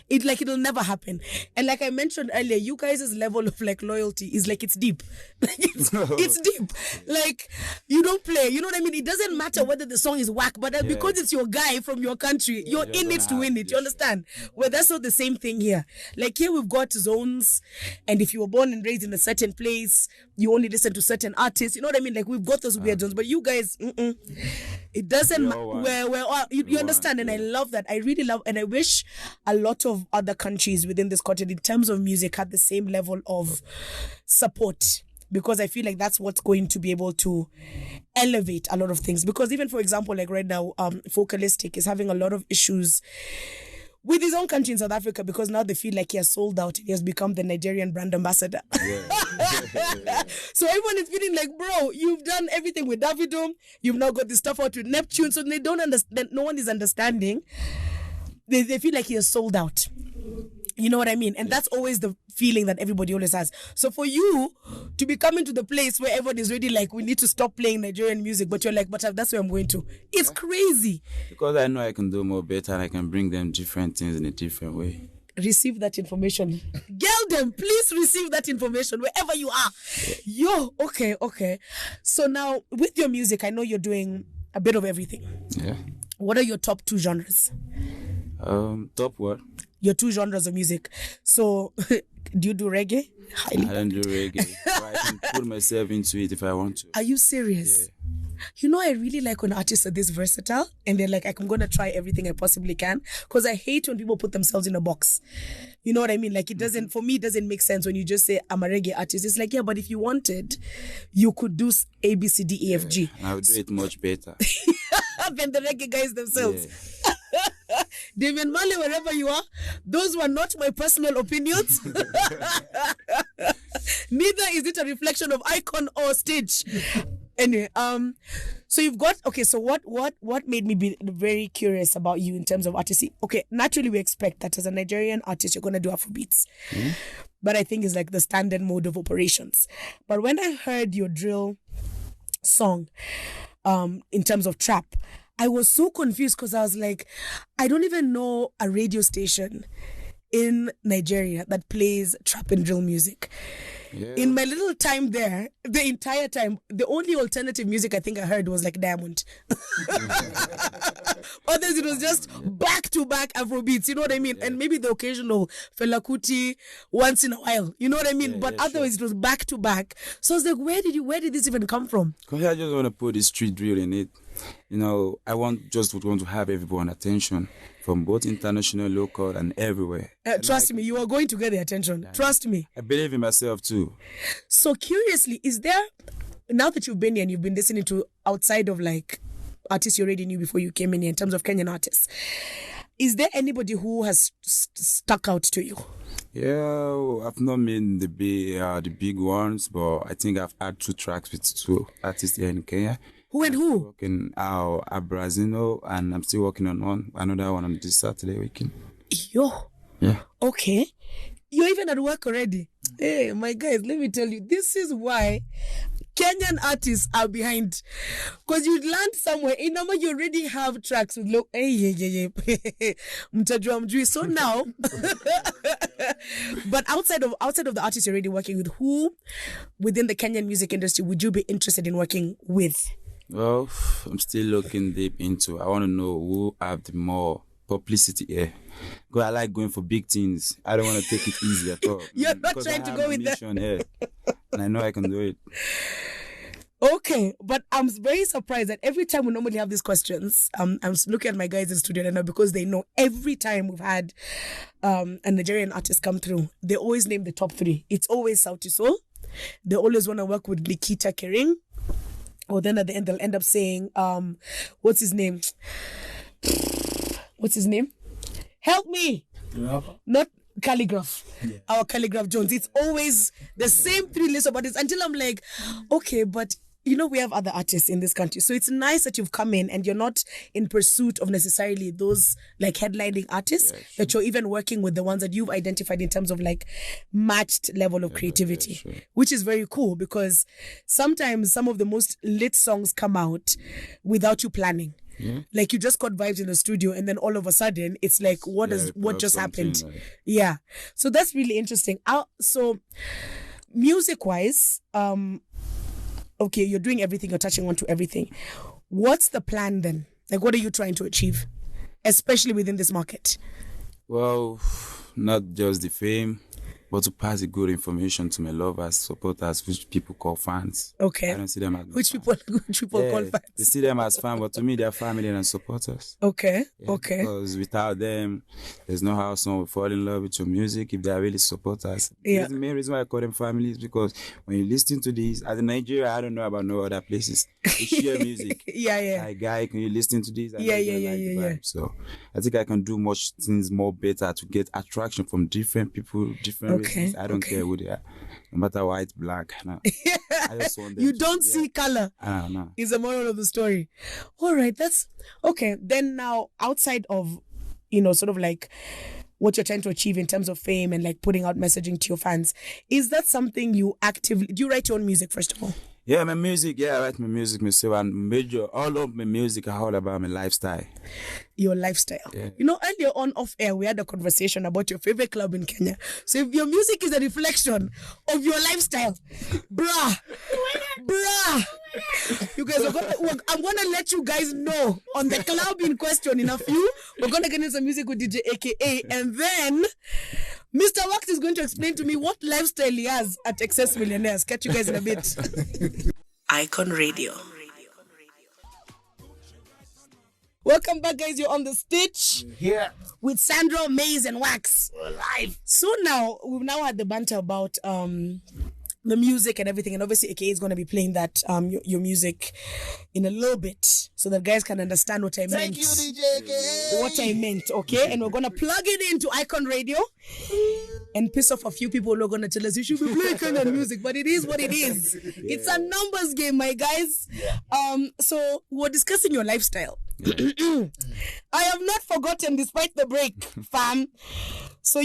It'll never happen. And like I mentioned earlier, you guys' level of like loyalty is like it's deep. It's deep. Like you don't play. You know what I mean? It doesn't matter whether the song is whack, but because it's your guy from your country, you're in it to win it. You understand? Well, that's not the same thing here. Like here we've got zones, and if you were born and raised in a certain place, you only listen to certain artists. You know what I mean? Like we've got those weird zones, but you guys, it doesn't matter. You understand? And I love that. I really love, and I wish a lot of other countries within this continent in terms of music had the same level of support, because I feel like that's what's going to be able to elevate a lot of things. Because even, for example, like right now, Focalistic is having a lot of issues with his own country in South Africa, because now they feel like he has sold out. He has become the Nigerian brand ambassador. So everyone is feeling like, bro, you've done everything with Davido. You've now got this stuff out with Neptune. So they don't understand. No one is understanding. They feel like he has sold out. You know what I mean? And that's always the feeling that everybody always has. So for you to be coming to the place where everyone is already like, we need to stop playing Nigerian music, but you're like, but that's where I'm going to. It's crazy. Because I know I can do more better and I can bring them different things in a different way. Receive that information. Girl them, please receive that information wherever you are. Okay. So now with your music, I know you're doing a bit of everything. Yeah. What are your top 2 genres? Top what? Your 2 genres of music. So, do you do reggae? I don't do reggae. But I can put myself into it if I want to. Are you serious? Yeah. You know, I really like when artists are this versatile and they're like, I'm going to try everything I possibly can. Because I hate when people put themselves in a box. You know what I mean? Like for me, it doesn't make sense when you just say, I'm a reggae artist. It's like, yeah, but if you wanted, you could do A, B, C, D, E, F, G. I would do it much better than the reggae guys themselves. Yeah. David Marley, wherever you are, those were not my personal opinions. Neither is it a reflection of icon or stage. Anyway, so you've got, so what made me be very curious about you in terms of artistry? Okay, naturally we expect that as a Nigerian artist, you're going to do Afrobeats. Mm-hmm. But I think it's like the standard mode of operations. But when I heard your drill song, in terms of trap, I was so confused because I was like, I don't even know a radio station in Nigeria that plays trap and drill music. Yeah. In my little time there, the entire time, the only alternative music I think I heard was like Diamond. Others, it was just back-to-back Afrobeats, you know what I mean? Yeah. And maybe the occasional Fela Kuti once in a while, you know what I mean? But otherwise, it was back-to-back. So I was like, where did this even come from? Because I just want to put the street drill in it. You know, I want to have everyone attention from both international, local, and everywhere. Trust me, you are going to get the attention. Yeah. Trust me. I believe in myself too. So curiously, is there, now that you've been here and you've been listening to outside of like artists you already knew before you came in here in terms of Kenyan artists, is there anybody who has stuck out to you? Yeah, I've not been the big ones, but I think I've had 2 tracks with 2 artists here in Kenya. Who and who? Working out at Brazino, and I'm still working on another one on this Saturday weekend. Yo. Yeah. Okay. You're even at work already. Hey, my guys, let me tell you, this is why Kenyan artists are behind. Because you land somewhere, in number you already have tracks with low. Mtajua mjui. So now, but outside of the artists you're already working with, who within the Kenyan music industry would you be interested in working with? Well, I'm still looking deep into. I want to know who have the more publicity here. Because I like going for big things. I don't want to take it easy at all. You're not trying to go with that. Here, and I know I can do it. Okay, but I'm very surprised that every time we normally have these questions, I'm looking at my guys in studio right now because they know every time we've had a Nigerian artist come through, they always name the top 3. It's always Sauti Sol. They always want to work with Nikita Kering. Or then at the end, they'll end up saying, what's his name? What's his name? Help me. Not Calligraph. Yeah. Our Calligraph Jones. It's always the same 3 lists of artists until I'm like, okay, but you know, we have other artists in this country. So it's nice that you've come in and you're not in pursuit of necessarily those like headlining artists, that you're even working with the ones that you've identified in terms of like matched level of creativity, which is very cool because sometimes some of the most lit songs come out without you planning. Yeah. Like you just got vibes in the studio and then all of a sudden it's like, what just happened? Like... Yeah. So that's really interesting. So music wise, okay, you're doing everything, you're touching onto everything. What's the plan then? Like, what are you trying to achieve, especially within this market? Well, not just the fame, but to pass the good information to my lovers, supporters, which people call fans. Okay. I don't see them as which people call fans. They see them as fans, but to me, they're family and supporters. Okay. Okay. Because without them, there's no how someone will fall in love with your music if they are really supporters. Yeah. The main reason why I call them families because when you listen to these, as in Nigeria, I don't know about no other places. They share music. Yeah. Like, guy, can you listen to this? Yeah. So I think I can do much things more better to get attraction from different people, different races. I don't care who they are. No matter white, black. No. I just want them you don't see color. No. Is the moral of the story. All right, that's okay. Then now, outside of, sort of like what you're trying to achieve in terms of fame and like putting out messaging to your fans, is that something you actively, do you write your own music first of all? Yeah, my music, I write my music myself, and all of my music are all about my lifestyle. Your lifestyle. Yeah. Earlier on off air, we had a conversation about your favorite club in Kenya. So if your music is a reflection of your lifestyle, bruh, you guys I'm gonna let you guys know on the club in question in a few. We're gonna get into some music with DJ AKA, and then Mr. Waxx is going to explain to me what lifestyle he has at Excess Millionaires. Catch you guys in a bit. Icon Radio. Welcome back, guys. You're on the stage with Sandra, Mayz, and Waxx. We're live. So now, we've now had the banter about the music and everything, and obviously AKA is going to be playing that your music in a little bit so that guys can understand what I meant. Thank you, DJ AKA. What I meant, okay? And we're going to plug it into Icon Radio and piss off a few people who are going to tell us you should be playing Kenyan music, but it is what it is. It's a numbers game, my guys. So we're discussing your lifestyle. I have not forgotten despite the break, fam. So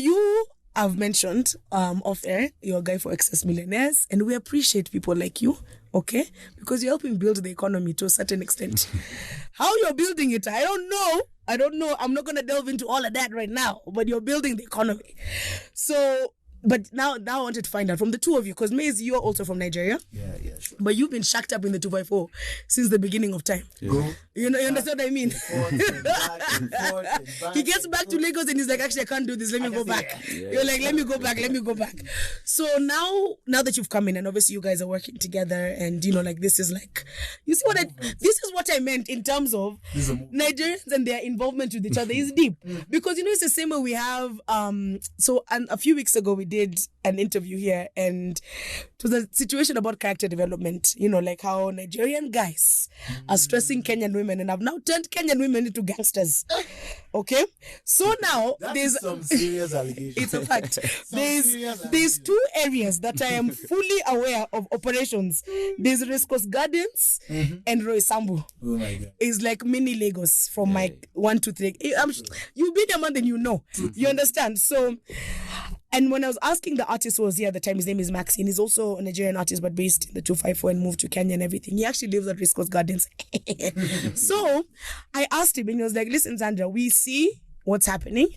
I've mentioned off air, you're a guy for Excess Millionaires, and we appreciate people like you, okay? Because you're helping build the economy to a certain extent. How you're building it, I don't know. I'm not going to delve into all of that right now, but you're building the economy. So, but now I wanted to find out from the two of you, because Mayz, you're also from Nigeria. Yeah, sure. But you've been shacked up in the 254 since the beginning of time. Yeah. You understand what I mean? He gets back to Lagos and he's like, actually, I can't do this. Let me go back. Yeah. You're like, let me go back. So now that you've come in, and obviously you guys are working together, and like this is like, this is what I meant in terms of Nigerians and their involvement with each other is deep. Because it's the same way we have, a few weeks ago we did an interview here, and it was a situation about character development. You know, like how Nigerian guys are stressing Kenyan women, and have now turned Kenyan women into gangsters. Okay, so now there's some serious allegations. It's a fact. There's two areas that I am fully aware of operations. There's Rescos Gardens and Roysambu. Oh my God. It's like mini Lagos from my 1, 2, 3. You be the man, then you know. You understand? So, and when I was asking the artist who was here at the time, his name is Maxine. He's also a Nigerian artist, but based in the 254 and moved to Kenya and everything. He actually lives at Rescos Gardens. So I asked him, and he was like, listen, Sandra, we see what's happening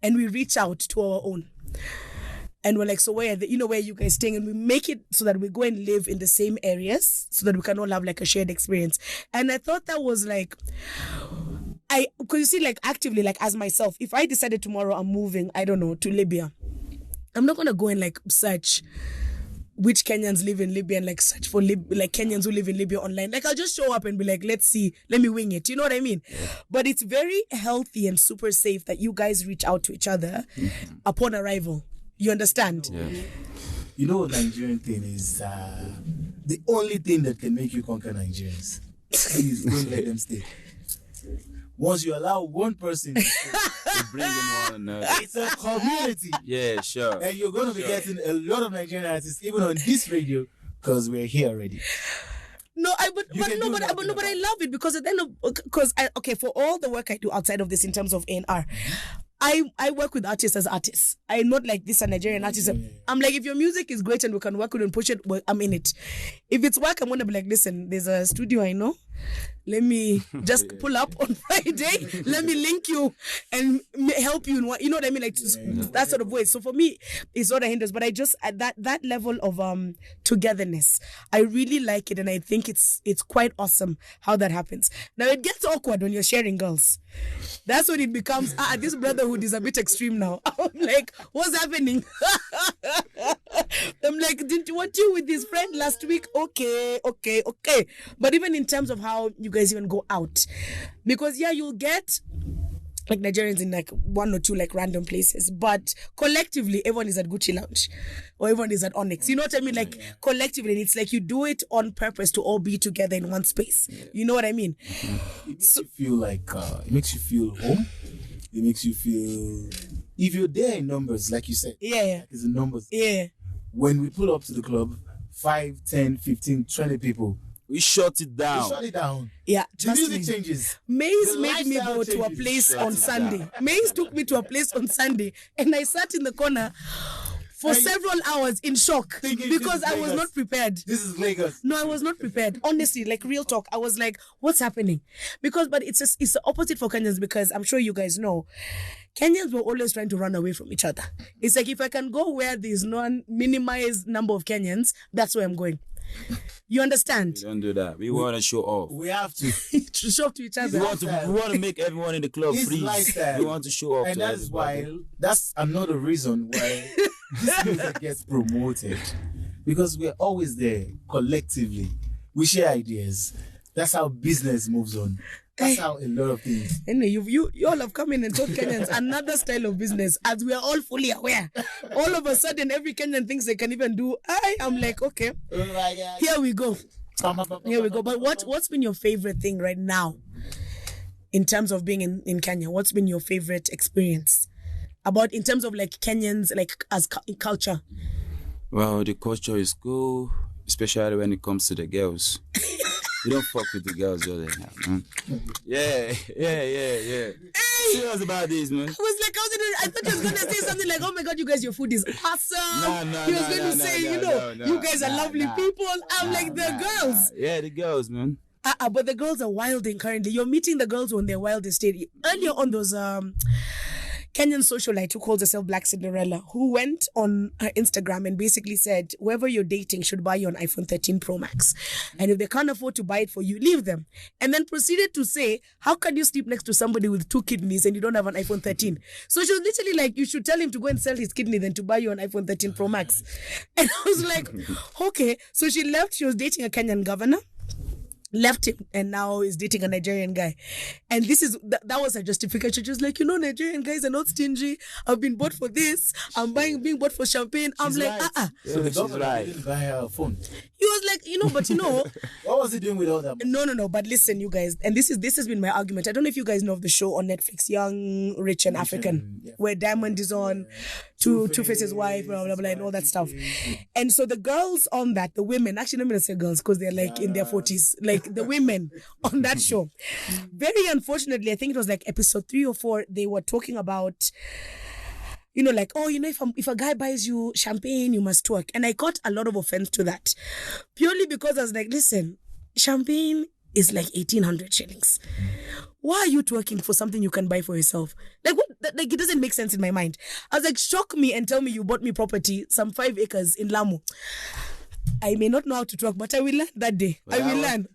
and we reach out to our own. And we're like, so where you guys staying? And we make it so that we go and live in the same areas so that we can all have like a shared experience. And I thought that was like, because you see, like actively, like as myself, if I decided tomorrow I'm moving, I don't know, to Libya, I'm not going to go and like search which Kenyans live in Libya and like search for like Kenyans who live in Libya online. Like I'll just show up and be like, let's see, let me wing it. You know what I mean? Yeah. But it's very healthy and super safe that you guys reach out to each other upon arrival. You understand? Yeah. You know what Nigerian thing is? The only thing that can make you conquer Nigerians. Please don't let them stay. Once you allow one person to bring in one another, it's a community. Yeah, sure. And you're going to be getting a lot of Nigerian artists, even on this radio, because we're here already. But I love it because at the end of, for all the work I do outside of this in terms of A&R, I work with artists as artists. I'm not like this a Nigerian artist. I'm like, if your music is great and we can work with it and push it, well, I'm in it. If it's work, I'm going to be like, listen, there's a studio I know. Let me just pull up on Friday. Let me link you and help you in what, you know what I mean? Like that sort of way. So for me, it's not a hindrance, but I just, at that level of togetherness, I really like it. And I think it's quite awesome how that happens. Now it gets awkward when you're sharing girls. That's when it becomes, this brotherhood is a bit extreme now. I'm like, what's happening? I'm like, didn't want you with this friend last week? Okay. But even in terms of how you guys even go out, because you'll get like Nigerians in like one or two like random places, but collectively everyone is at Gucci Lounge or everyone is at Onyx. You know what I mean? Like collectively, it's like you do it on purpose to all be together in one space. You know what I mean? It makes you feel like it makes you feel home. It makes you feel, if you're there in numbers, like you said, like it's in numbers. Yeah. When we pull up to the club, 5, 10, 15, 20 people. We shut it down. Yeah, the music changes. Mayz made me go to a place on Sunday. Mayz took me to a place on Sunday, and I sat in the corner for several hours in shock because I was not prepared. This is Lagos. No, I was not prepared. Honestly, like real talk. I was like, what's happening? But it's the opposite for Kenyans, because I'm sure you guys know, Kenyans were always trying to run away from each other. It's like, if I can go where there's minimized number of Kenyans, that's where I'm going. You understand? We don't do that. We want to show off. We have to show off to each other. We want to make everyone in the club free. We want to show off. And that's another reason why this music gets promoted. Because we're always there collectively. We share ideas. That's how business moves on. That's how a lot of things. Anyway, you all have come in and taught Kenyans another style of business, as we are all fully aware. All of a sudden, every Kenyan thinks they can even do. I'm like, okay, here we go. But what's been your favorite thing right now in terms of being in Kenya? What's been your favorite experience in terms of like Kenyans, like as culture? Well, the culture is cool, especially when it comes to the girls. You don't fuck with the girls, do they? Man. Yeah. Serious about this, man. I thought you was going to say something like, oh my God, you guys, your food is awesome. He was going to say, you guys are lovely people. I'm like, the girls. Yeah, the girls, man. But the girls are wilding currently. You're meeting the girls on their wildest state. Earlier on those Kenyan socialite who calls herself Black Cinderella, who went on her Instagram and basically said, whoever you're dating should buy you an iPhone 13 Pro Max. And if they can't afford to buy it for you, leave them. And then proceeded to say, how can you sleep next to somebody with 2 kidneys and you don't have an iPhone 13? So she was literally like, you should tell him to go and sell his kidney than to buy you an iPhone 13 Pro Max. And I was like, okay. So she left. She was dating a Kenyan governor. left him and now is dating a Nigerian guy. And this is that was her justification. She was like, Nigerian guys are not stingy. I've been bought for this. I'm being bought for champagne. I'm like, right. So the government didn't buy her a phone. He was like, but what was he doing with all that money? No. But listen, you guys, and this has been my argument. I don't know if you guys know of the show on Netflix, Young, Rich and African, where Diamond is on, Two-Face's wife, blah, blah, blah, and all that stuff. And so the girls on that, the women, actually, let me not say girls because they're like in their 40s, like the women on that show. Very unfortunately, I think it was like episode 3 or 4, they were talking about, if a guy buys you champagne, you must twerk. And I got a lot of offense to that. Purely because I was like, listen, champagne is like 1,800 shillings. Why are you twerking for something you can buy for yourself? Like, what? Like, it doesn't make sense in my mind. I was like, shock me and tell me you bought me property, some 5 acres in Lamu. I may not know how to twerk, but I will learn that day. I will learn.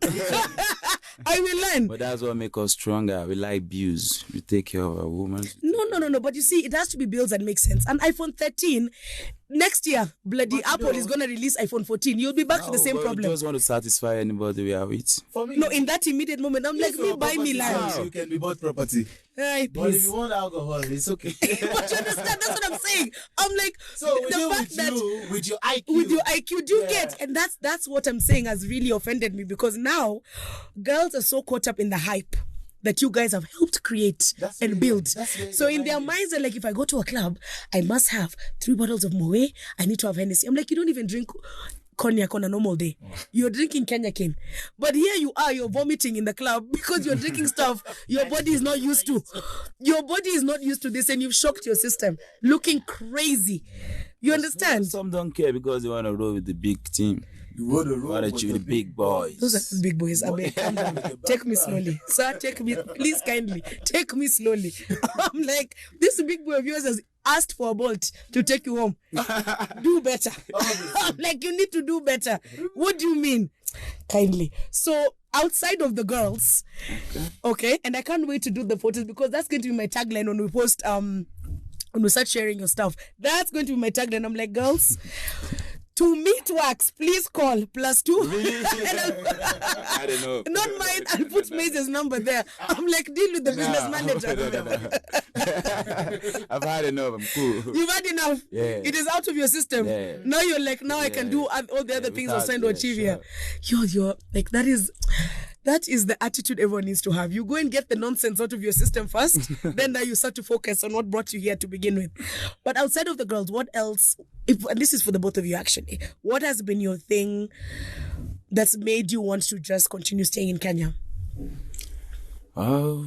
I will learn. But that's what makes us stronger. We like bills. We take care of a woman. No. But you see, it has to be bills that make sense. And iPhone 13, next year, bloody Apple is going to release iPhone 14. You'll be back to the same problem. We just want to satisfy anybody we are with. For me, no, in that immediate moment, I'm like, me buy me land. You can be bought property. Right, but if you want alcohol, it's okay. But you understand? That's what I'm saying. I'm like, so the fact that with your IQ, do you get? And that's what I'm saying has really offended me, because now girls are so caught up in the hype that you guys have helped create and build. So in their minds, they're like, if I go to a club, I must have 3 bottles of Moët. I need to have Hennessy. I'm like, you don't even drink cognac on a normal day. You're drinking Kenya cane. But here you are, you're vomiting in the club because you're drinking stuff your body is not used to. Your body is not used to this, and you've shocked your system. Looking crazy. You understand? Some don't care because they want to roll with the big team. You want to roll with the big boys. Those are the big boys. Calm down. Take me slowly. Sir, take me. Please kindly. Take me slowly. I'm like, this big boy of yours has asked for a Bolt to take you home. Do better. I'm like, you need to do better. What do you mean? Kindly. So outside of the girls, okay, and I can't wait to do the photos, because that's going to be my tagline when we post, when we start sharing your stuff. That's going to be my tagline. I'm like, girls, to meet Waxx, please call +2. Really? I don't know. Not mine. I'll put Mayz's number there. I'm like, deal with the business manager. I've had enough. I'm cool. You've had enough. Yeah. It is out of your system. Yeah. Now you're like, I can do all the other things I was trying to achieve here. You're like, that is the attitude everyone needs to have. You go and get the nonsense out of your system first, then now you start to focus on what brought you here to begin with. But outside of the girls, what else, and this is for the both of you actually, what has been your thing that's made you want to just continue staying in Kenya? Oh,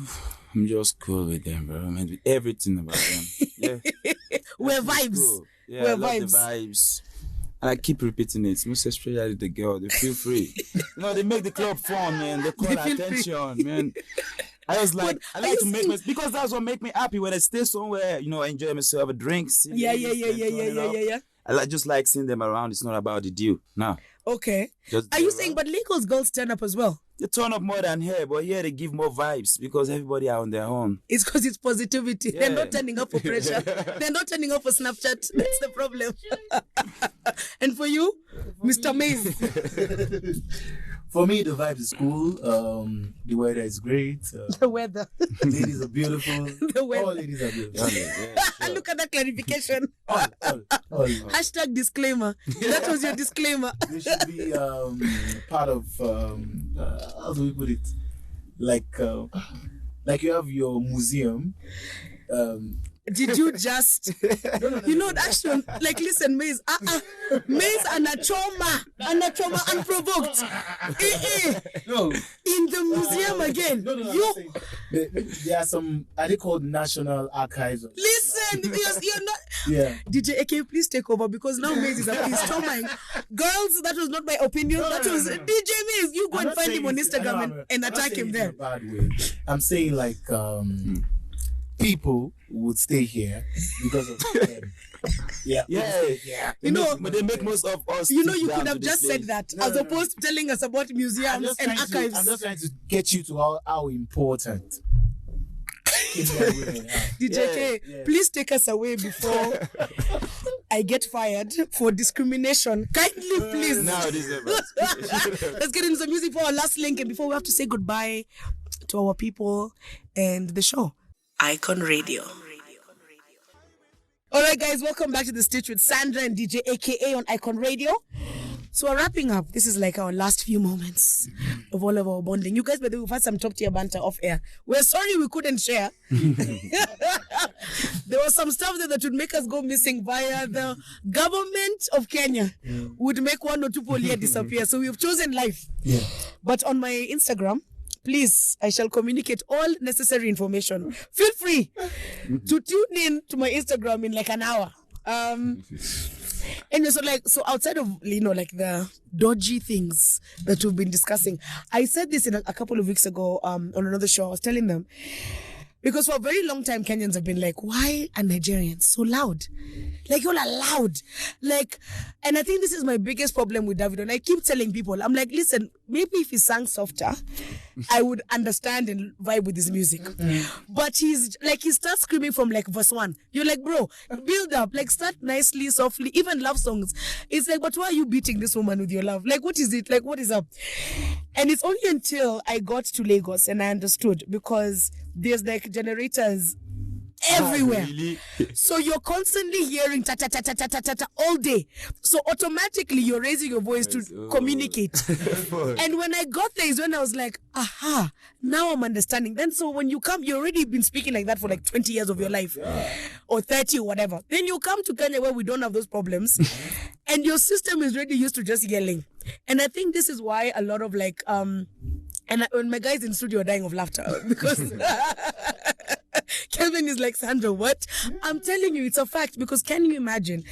I'm just cool with them, bro. I mean, with everything about them. Yeah. We're vibes. Cool. Yeah, We're I love vibes. the vibes. And I keep repeating it, most especially the girl. They feel free. They make the club fun, man. They call attention, man. I was like, I like to make myself, because that's what make me happy when I stay somewhere. I enjoy myself, a drink. Yeah. I just like seeing them around. It's not about the deal. No. Okay. Are you saying, but Lagos girls turn up as well? They turn up more than here, but here they give more vibes because everybody are on their own. It's because it's positivity. Yeah. They're not turning up for pressure. They're not turning up for Snapchat. That's the problem. And for you, Mr. Mayz? For me, the vibe is cool. The weather is great. The weather. Ladies are beautiful. The weather. All ladies are beautiful. Sure. Look at that clarification. All. Hashtag disclaimer. That was your disclaimer. They should be part of, how do we put it? Like you have your museum. Did you just, actually, like, listen, Mayz, Mayz anachoma unprovoked. No. In the museum again. No. There are some, are they called National Archives? Listen, you're not. Yeah. DJ AK, please take over, because now Mayz is traumatizing. Girls, that was not my opinion. That was DJ Mayz. You go and find him on Instagram and attack him there. In a bad way. I'm saying like people would stay here because of them. Yeah. But they make most of us. You could have just said that as opposed to telling us about museums and archives. I'm just trying to get you to how important. DJ K, please take us away before. I get fired for discrimination. Kindly, please. Now it is about. Let's get into some music for our last link, and before we have to say goodbye to our people and the show. Icon Radio. All right, guys, welcome back to The Stitch with Sandra and DJ, aka on Icon Radio. So we're wrapping up. This is like our last few moments of all of our bonding. You guys, by the way, we've had some top tier banter off air. We're sorry we couldn't share. There was some stuff there that would make us go missing via the government of Kenya. Would make one or two polia disappear. So we've chosen life. Yeah. But on my Instagram, please, I shall communicate all necessary information. Feel free to tune in to my Instagram in like an hour. Anyway, so outside of, like the dodgy things that we've been discussing, I said this in a couple of weeks ago on another show. I was telling them, because for a very long time, Kenyans have been like, why are Nigerians so loud? Like, y'all are loud. Like, and I think this is my biggest problem with David. And I keep telling people, I'm like, listen, maybe if he sang softer, I would understand and vibe with his music. But he starts screaming from like verse 1. You're like, bro, build up. Like, start nicely, softly. Even love songs. It's like, but why are you beating this woman with your love? Like, what is it? Like, what is up? And it's only until I got to Lagos and I understood, because there's like generators everywhere. Really? So you're constantly hearing ta ta ta ta ta ta ta ta all day. So automatically you're raising your voice to communicate. And when I got there is when I was like, aha, now I'm understanding. Then so when you come, you've already been speaking like that for like 20 years of your life, or 30 or whatever. Then you come to Kenya where we don't have those problems, and your system is already used to just yelling. And I think this is why a lot of like when my guys in studio are dying of laughter because Kelvin is like, Sandra, what? I'm telling you, it's a fact. Because can you imagine,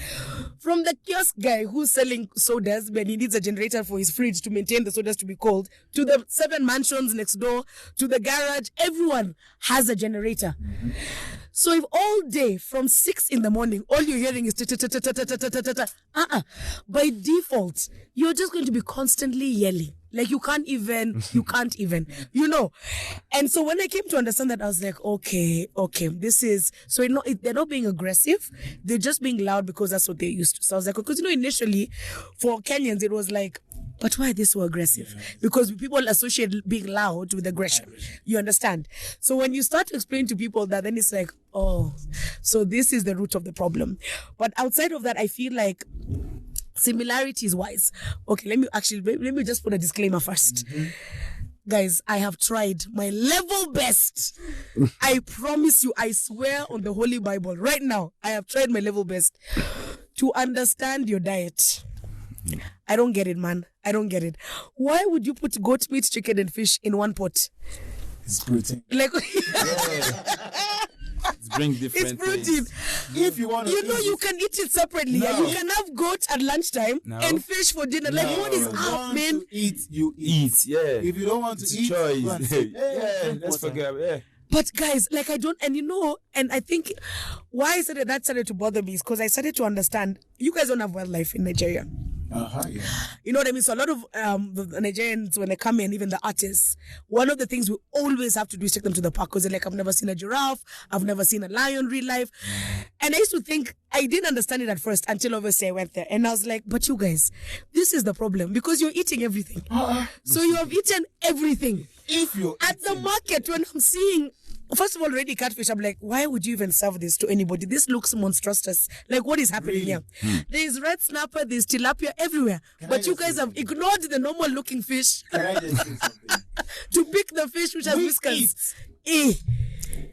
from the kiosk guy who's selling sodas when he needs a generator for his fridge to maintain the sodas to be cold, to the 7 mansions next door, to the garage, everyone has a generator. So if all day from 6 in the morning, all you're hearing is by default, you're just going to be constantly yelling. Like you can't even. And so when I came to understand that, I was like, okay, this is, so they're not being aggressive. They're just being loud because that's what they're used to. So I was like, because initially for Kenyans, it was like, but why are they so aggressive? Because people associate being loud with aggression. You understand? So when you start to explain to people that, then it's like, oh, so this is the root of the problem. But outside of that, I feel like similarities wise, okay, let me just put a disclaimer first. Guys, I have tried my level best. I promise you, I swear on the Holy Bible right now, I have tried my level best to understand your diet. I don't get it, man. I don't get it. Why would you put goat meat, chicken, and fish in one pot? It's protein. Like, It's bring different it's protein. things. If you want to, you can eat it separately. No. You can have goat at lunchtime and fish for dinner. Like, what is up, man? You eat. Yeah. If you don't want to It's eat, choice. go and sit. Let's forget. Yeah. But guys, like I don't, and I think why I said that started to bother me is because I started to understand you guys don't have wildlife in Nigeria. Yeah. You know what I mean? So a lot of the Nigerians, when they come in, even the artists, one of the things we always have to do is take them to the park because they're like, I've never seen a giraffe, I've never seen a lion real life. And I used to think, I didn't understand it at first until obviously I went there. And I was like, but you guys, this is the problem because you're eating everything. So you have eaten everything. If you're at the market, when I'm seeing, first of all, already catfish, I'm like, why would you even serve this to anybody? This looks monstrous. Like, what is happening here? There's red snapper, there's tilapia everywhere. But you guys have ignored the normal looking fish Can I just say something? to pick the fish which has whiskers.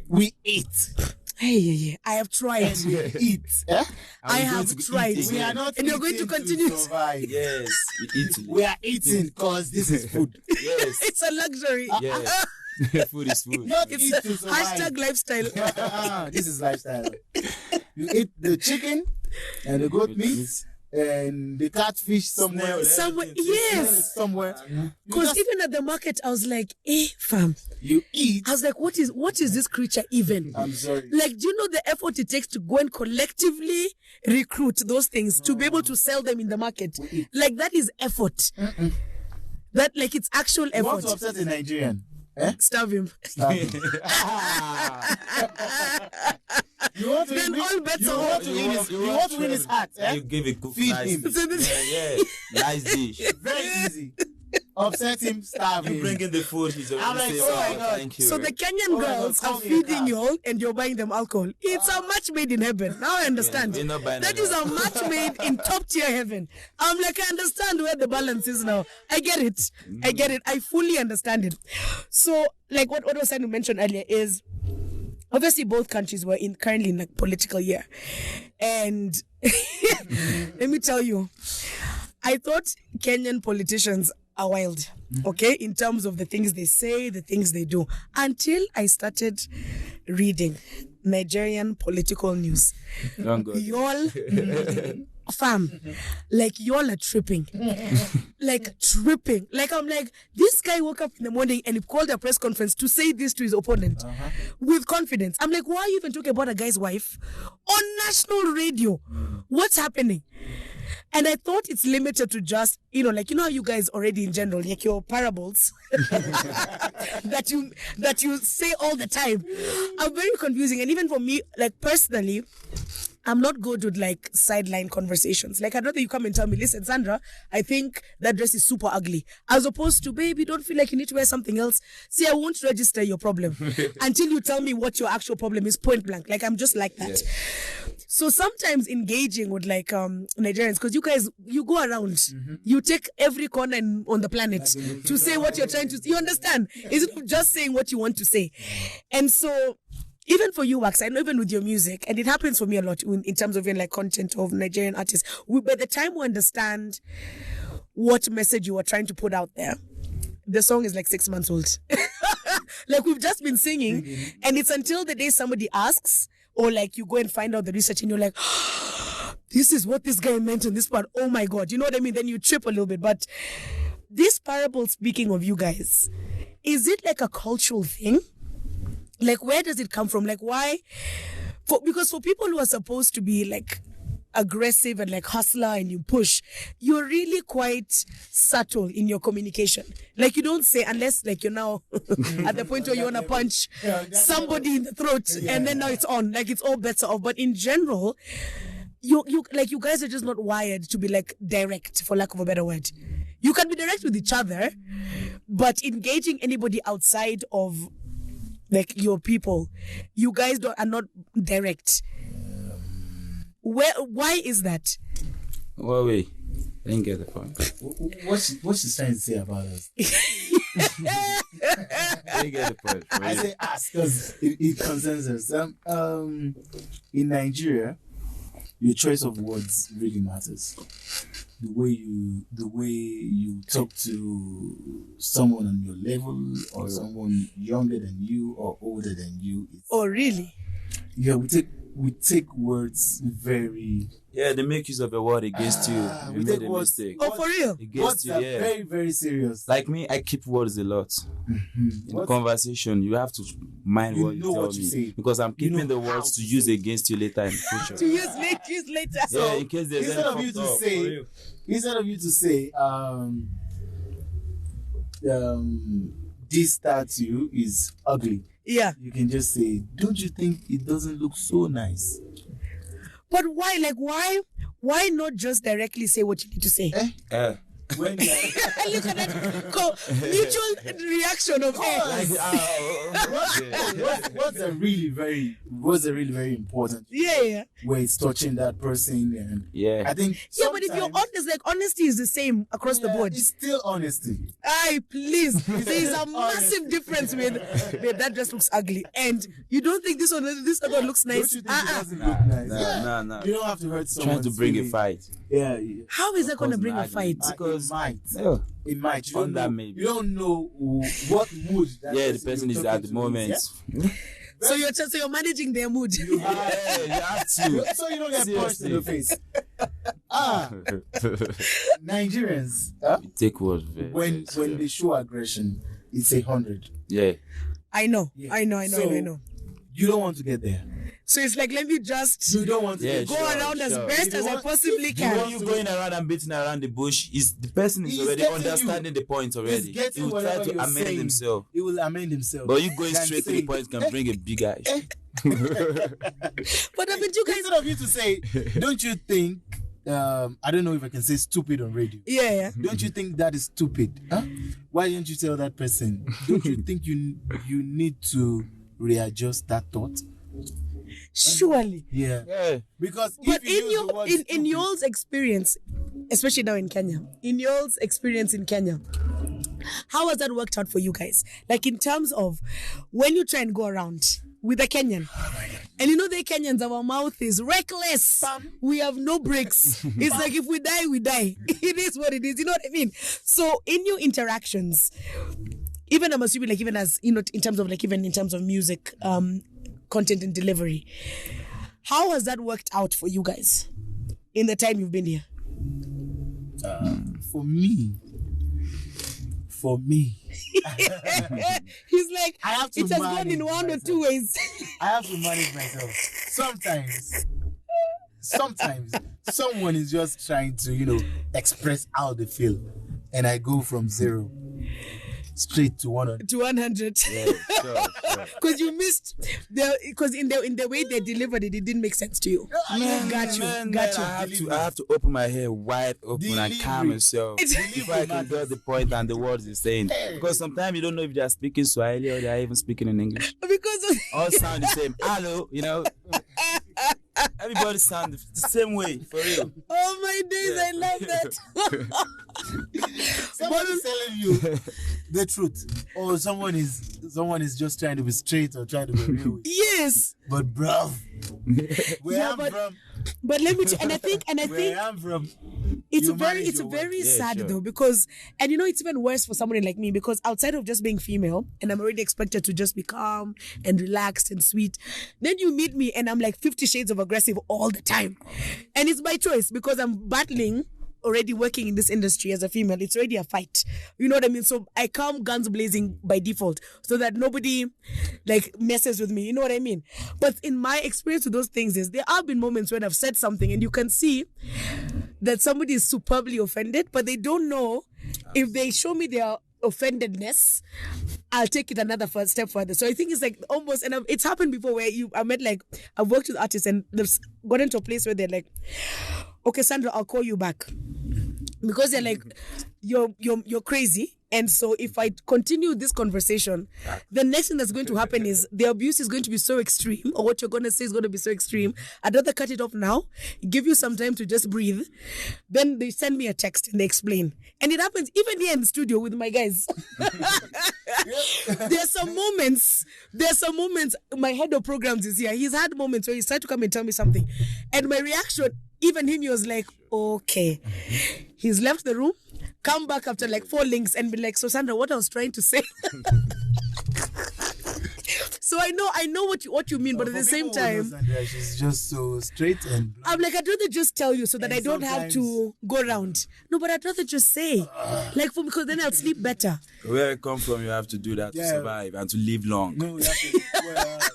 We eat. Hey, I have tried. We eat. Eh? I have tried. We are not and you're going to eating continue. survive. Yes. We eat. We are eating because this is food. Yes. It's a luxury. Yeah. Food is food. Not It's eat a to survive. hashtag lifestyle. This is lifestyle. You eat the chicken and the goat meat and the catfish somewhere. Yes. Somewhere. Because even at the market, I was like, fam. You eat. I was like, what is this creature even? I'm sorry. Like, do you know the effort it takes to go and collectively recruit those things to be able to sell them in the market? Like, that is effort. That, like, it's actual You want effort. to upset a Nigerian? Eh? Starve him. Starve him. You want to Then win, all bets you are want off. to win his, you want to win his heart. You give it cook Feed nice. him. Yeah, nice dish. Very easy. Upset him, starve You him. bring in the food, he's already I'm like, saying, oh my God. thank you. So the Kenyan Oh my girls God, are call me a feeding cab. you all and you're buying them alcohol. It's a match made in heaven. Now I understand. We're not buying That no is a match made in top tier heaven. I'm like, I understand where the balance is now. I get it. I get it. I fully understand it. So, like what I was trying to mention earlier is obviously both countries were currently in a political year. And let me tell you, I thought Kenyan politicians are wild, okay, in terms of the things they say, the things they do, until I started reading Nigerian political news. Don't go. Y'all, fam, like y'all are tripping. Like tripping. Like I'm like, this guy woke up in the morning and he called a press conference to say this to his opponent with confidence. I'm like, why are you even talking about a guy's wife on national radio? What's happening? And I thought it's limited to just, like, how you guys already in general, like your parables that you say all the time are very confusing. And even for me, like personally, I'm not good with like sideline conversations. Like I'd rather you come and tell me, listen, Sandra, I think that dress is super ugly. As opposed to, baby, don't feel like you need to wear something else. See, I won't register your problem until you tell me what your actual problem is, point blank. Like I'm just like that. Yeah. So sometimes engaging with like Nigerians, because you guys, you go around, you take every corner on the planet to say what you're trying to, you understand? Instead of just saying what you want to say. And so even for you, Waxx, I know even with your music, and it happens for me a lot in terms of like content of Nigerian artists, by the time we understand what message you are trying to put out there, the song is like 6 months old. Like we've just been singing, and it's until the day somebody asks, or like you go and find out the research and you're like, this is what this guy meant in this part. Oh my God. You know what I mean? Then you trip a little bit. But this parable, speaking of you guys, is it like a cultural thing? Like, where does it come from? Like, why? Because for people who are supposed to be like aggressive and like hustler and you push, you're really quite subtle in your communication. Like you don't say, unless like you're now at the point where you want to punch somebody in the throat and then now it's on, like it's all bets are off. But in general, you guys are just not wired to be like direct, for lack of a better word. You can be direct with each other, but engaging anybody outside of like your people, you guys are not direct. Why is that? Well, wait. I didn't get the point. What's she trying to say about us? I didn't get the point. I say us because it concerns us. In Nigeria, your choice of words really matters. The way you talk to someone on your level or someone younger than you or older than you. Oh, really? Yeah, we take words very. Yeah, they make use of a word against you. We You take made a words. mistake. Oh, for real? Against Words you, are yeah. very, very serious. Like me, I keep words a lot. In What? conversation, you have to mind You what you know tell what you me. say. Because I'm You keeping know the how words to to use say. against you later in the future. To use later. Yeah, in case there's instead any of you fucked to up, say, for real. instead of you to say, this statue is ugly, Yeah. you can just say, don't you think it doesn't look so nice? But why? Like, why not just directly say what you need to say? When you are, Look at that mutual reaction of what's a really very important yeah. where it's touching that person, and Yeah. I think Yeah, but if you're sometimes- honest, like honesty is the same across the board. it's still honesty. Aye, please. There's a massive difference with that dress looks ugly, and you don't think this one looks Don't nice. you think it doesn't look nice? Nah. You don't have to hurt someone. Trying to bring a fight. Yeah. How is that going to Causing bring a argument. fight? Because Yeah. it might. You On don't that know. maybe. You don't know what mood. That Yeah, the person you're is talking at the to moment. yeah? So you're managing their mood. Yeah, you have to. So you don't get punched in the Seriously. face. Nigerians, You take words very, when very serious. they show aggression, it's 100. Yeah. I know. Yeah. I know. So, you don't want to get there. So it's like, let me just You don't want to go around as best You as I want- possibly The way can. you going around and beating around the bush is the person is He's already getting understanding the point already. He's getting He will try whatever to you're amend saying. himself. He will amend himself. But you going Than straight to the saying, point can bring a big eye. But I mean, you guys. Instead of you to say, don't you think, I don't know if I can say stupid on radio. Yeah. Don't you think that is stupid? Huh? Why don't you tell that person? Don't you think you need to readjust that thought? Surely. Yeah. Yeah. Because But if you in use the your word in stupid, y'all's experience, especially now in Kenya, in y'all's experience in Kenya, how has that worked out for you guys? Like in terms of when you try and go around with a Kenyan, and you know the Kenyans, our mouth is reckless. We have no brakes. It's like if we die, we die. It is what it is. You know what I mean? So in your interactions, even I'm assuming like even as you know in terms of like even in terms of music, content and delivery, how has that worked out for you guys in the time you've been here? for me, He's like, I have to it has gone manage in one or myself. two ways. I have to manage myself. Sometimes someone is just trying to, express how they feel. And I go from 0 straight to 100. To 100. Yeah, sure. Because you missed because in the way they delivered it, it didn't make sense to you. Got you. I have to open my head wide open and Delivery. calm myself before I can matters. get the point and the words he's saying. Because sometimes you don't know if they are speaking Swahili or they are even speaking in English. Because All sound the same. Hello, Everybody sound the same way, for real. oh my days, I love that. Someone is telling you the truth. Or someone is just trying to be straight or trying to be real with you. Yes. But bruv, where Yeah, I'm but- from, But let me and I think where I'm from, it's you a very manage it's a your very Yeah, sad sure. though, because and it's even worse for somebody like me, because outside of just being female and I'm already expected to just be calm and relaxed and sweet, then you meet me and I'm like 50 shades of aggressive all the time, and it's by choice because I'm battling already working in this industry as a female. It's already a fight, you know what I mean? So I come guns blazing by default so that nobody like messes with me, you know what I mean? But in my experience with those things is there have been moments when I've said something and you can see that somebody is superbly offended, but they don't know if they show me their offendedness, I'll take it another step further. So I think it's like almost, and it's happened before where I've worked with artists and they've gotten to a place where they're like, okay, Sandra, I'll call you back. Because they're like, you're crazy. And so if I continue this conversation, the next thing that's going to happen is the abuse is going to be so extreme, or what you're going to say is going to be so extreme. I'd rather cut it off now, give you some time to just breathe. Then they send me a text and they explain. And it happens even here in the studio with my guys. There's some moments, my head of programs is here. He's had moments where he's tried to come and tell me something. And my reaction, even him, he was like, okay. He's left the room, come back after like 4 links and be like, so Sandra, what I was trying to say. So I know what you mean, but at the same time, Sandra, she's just so straight and blunt. I'm like, I'd rather just tell you so that And I don't have to go around. No, but I'd rather just say, because then I'll sleep better. Where I come from, you have to do that to Yeah. survive and to live long. No, you have to,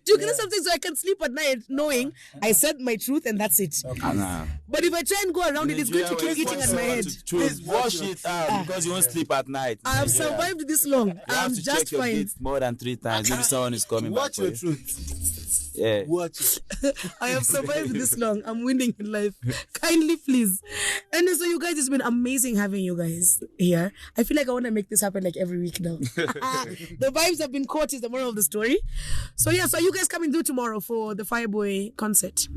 Do you get something so I can sleep at night knowing I said my truth and that's it? Nah. But if I try and go around it, it's going to keep eating at my head. Wash it out because you won't sleep at night. I have survived this long. You have I'm to just check your fine. beats more than 3 times. Maybe someone is coming back watch for your you. truth. Yeah. Watch it. I have survived this long. I'm winning in life. Kindly, please. And so, you guys, it's been amazing having you guys here. I feel like I want to make this happen like every week now. The vibes have been caught is the moral of the story. So, yeah, so are you guys coming through tomorrow for the Fireboy concert?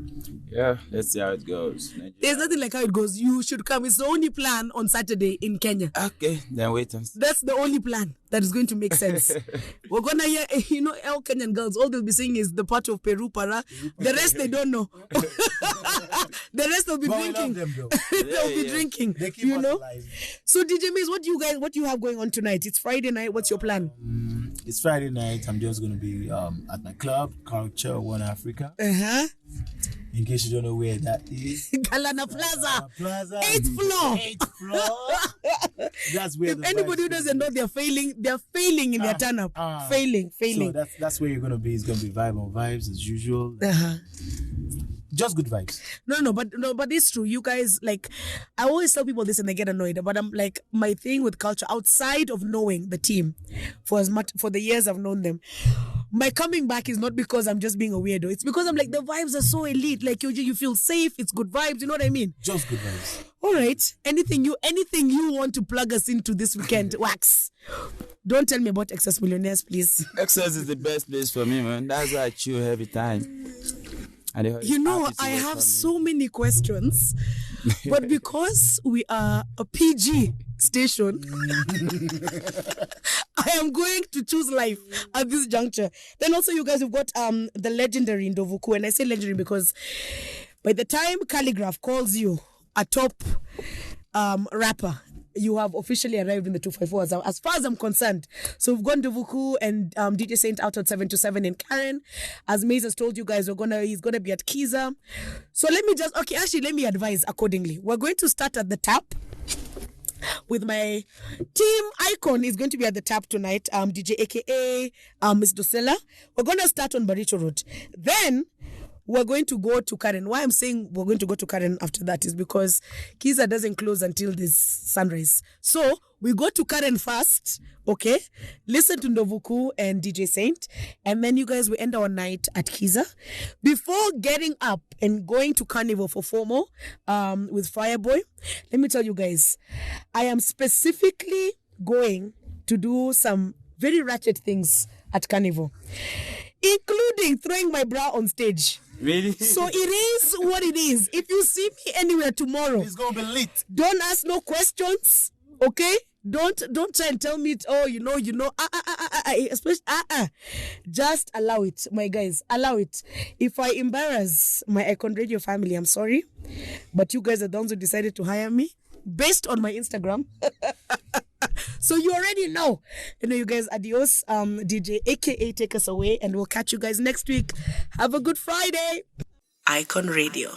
Yeah, let's see how it goes. There's nothing like how it goes. You should come. It's the only plan on Saturday in Kenya. Okay, then wait and see. That's the only plan that is going to make sense. We're gonna hear, all Kenyan girls, all they'll be saying is the part of Peru para. The rest they don't know. The rest will be But we love drinking. them though. They'll be drinking. They keep us alive. So DJ Mayz, what do you have going on tonight? It's Friday night. What's your plan? It's Friday night. I'm just gonna be at my club, Culture One Africa. Uh-huh. In case you don't know where that is. Galana Plaza. Plaza. 8th floor. 8th floor. That's where If anybody who doesn't know, they're failing in their turn up. Failing. So that's where you're gonna be. It's gonna be vibe on vibes as usual. Just good vibes. No, but it's true. You guys, like, I always tell people this and they get annoyed. But I'm like, my thing with culture, outside of knowing the team for the years I've known them, my coming back is not because I'm just being a weirdo. It's because I'm like, the vibes are so elite. Like, you feel safe. It's good vibes. You know what I mean? Just good vibes. All right. Anything you want to plug us into this weekend, Waxx. Don't tell me about Excess Millionaires, please. Excess is the best place for me, man. That's why I chill every time. You know, I have so many questions, but because we are a PG station, I am going to choose life at this juncture. Then also, you guys have got the legendary Ndovuku, and I say legendary because by the time Calligraph calls you a top rapper, you have officially arrived in the 254 as far as I'm concerned. So we've gone Ndovuku and DJ Saint out at 7 to 7 in Karen. As Mayz has told you guys, he's gonna be at Kiza. So let me advise accordingly. We're going to start at the top with my team. Icon is going to be at the top tonight. DJ aka Miss Dosela. We're gonna start on Baricho Road. Then we're going to go to Karen. Why I'm saying we're going to go to Karen after that is because Kiza doesn't close until this sunrise. So we go to Karen first, okay? Listen to Ndovuku and DJ Saint. And then you guys will end our night at Kiza. Before getting up and going to Carnival for FOMO with Fireboy, let me tell you guys, I am specifically going to do some very ratchet things at Carnival, including throwing my bra on stage. Really? So it is what it is. If you see me anywhere tomorrow, it's gonna be lit. Don't ask no questions, okay? Don't try and tell me especially just allow it, my guys. Allow it. If I embarrass my Icon Radio family, I'm sorry, but you guys are the ones who decided to hire me based on my Instagram. So you already know. You guys, adios. DJ aka take us away, and we'll catch you guys next week. Have a good Friday. Icon Radio.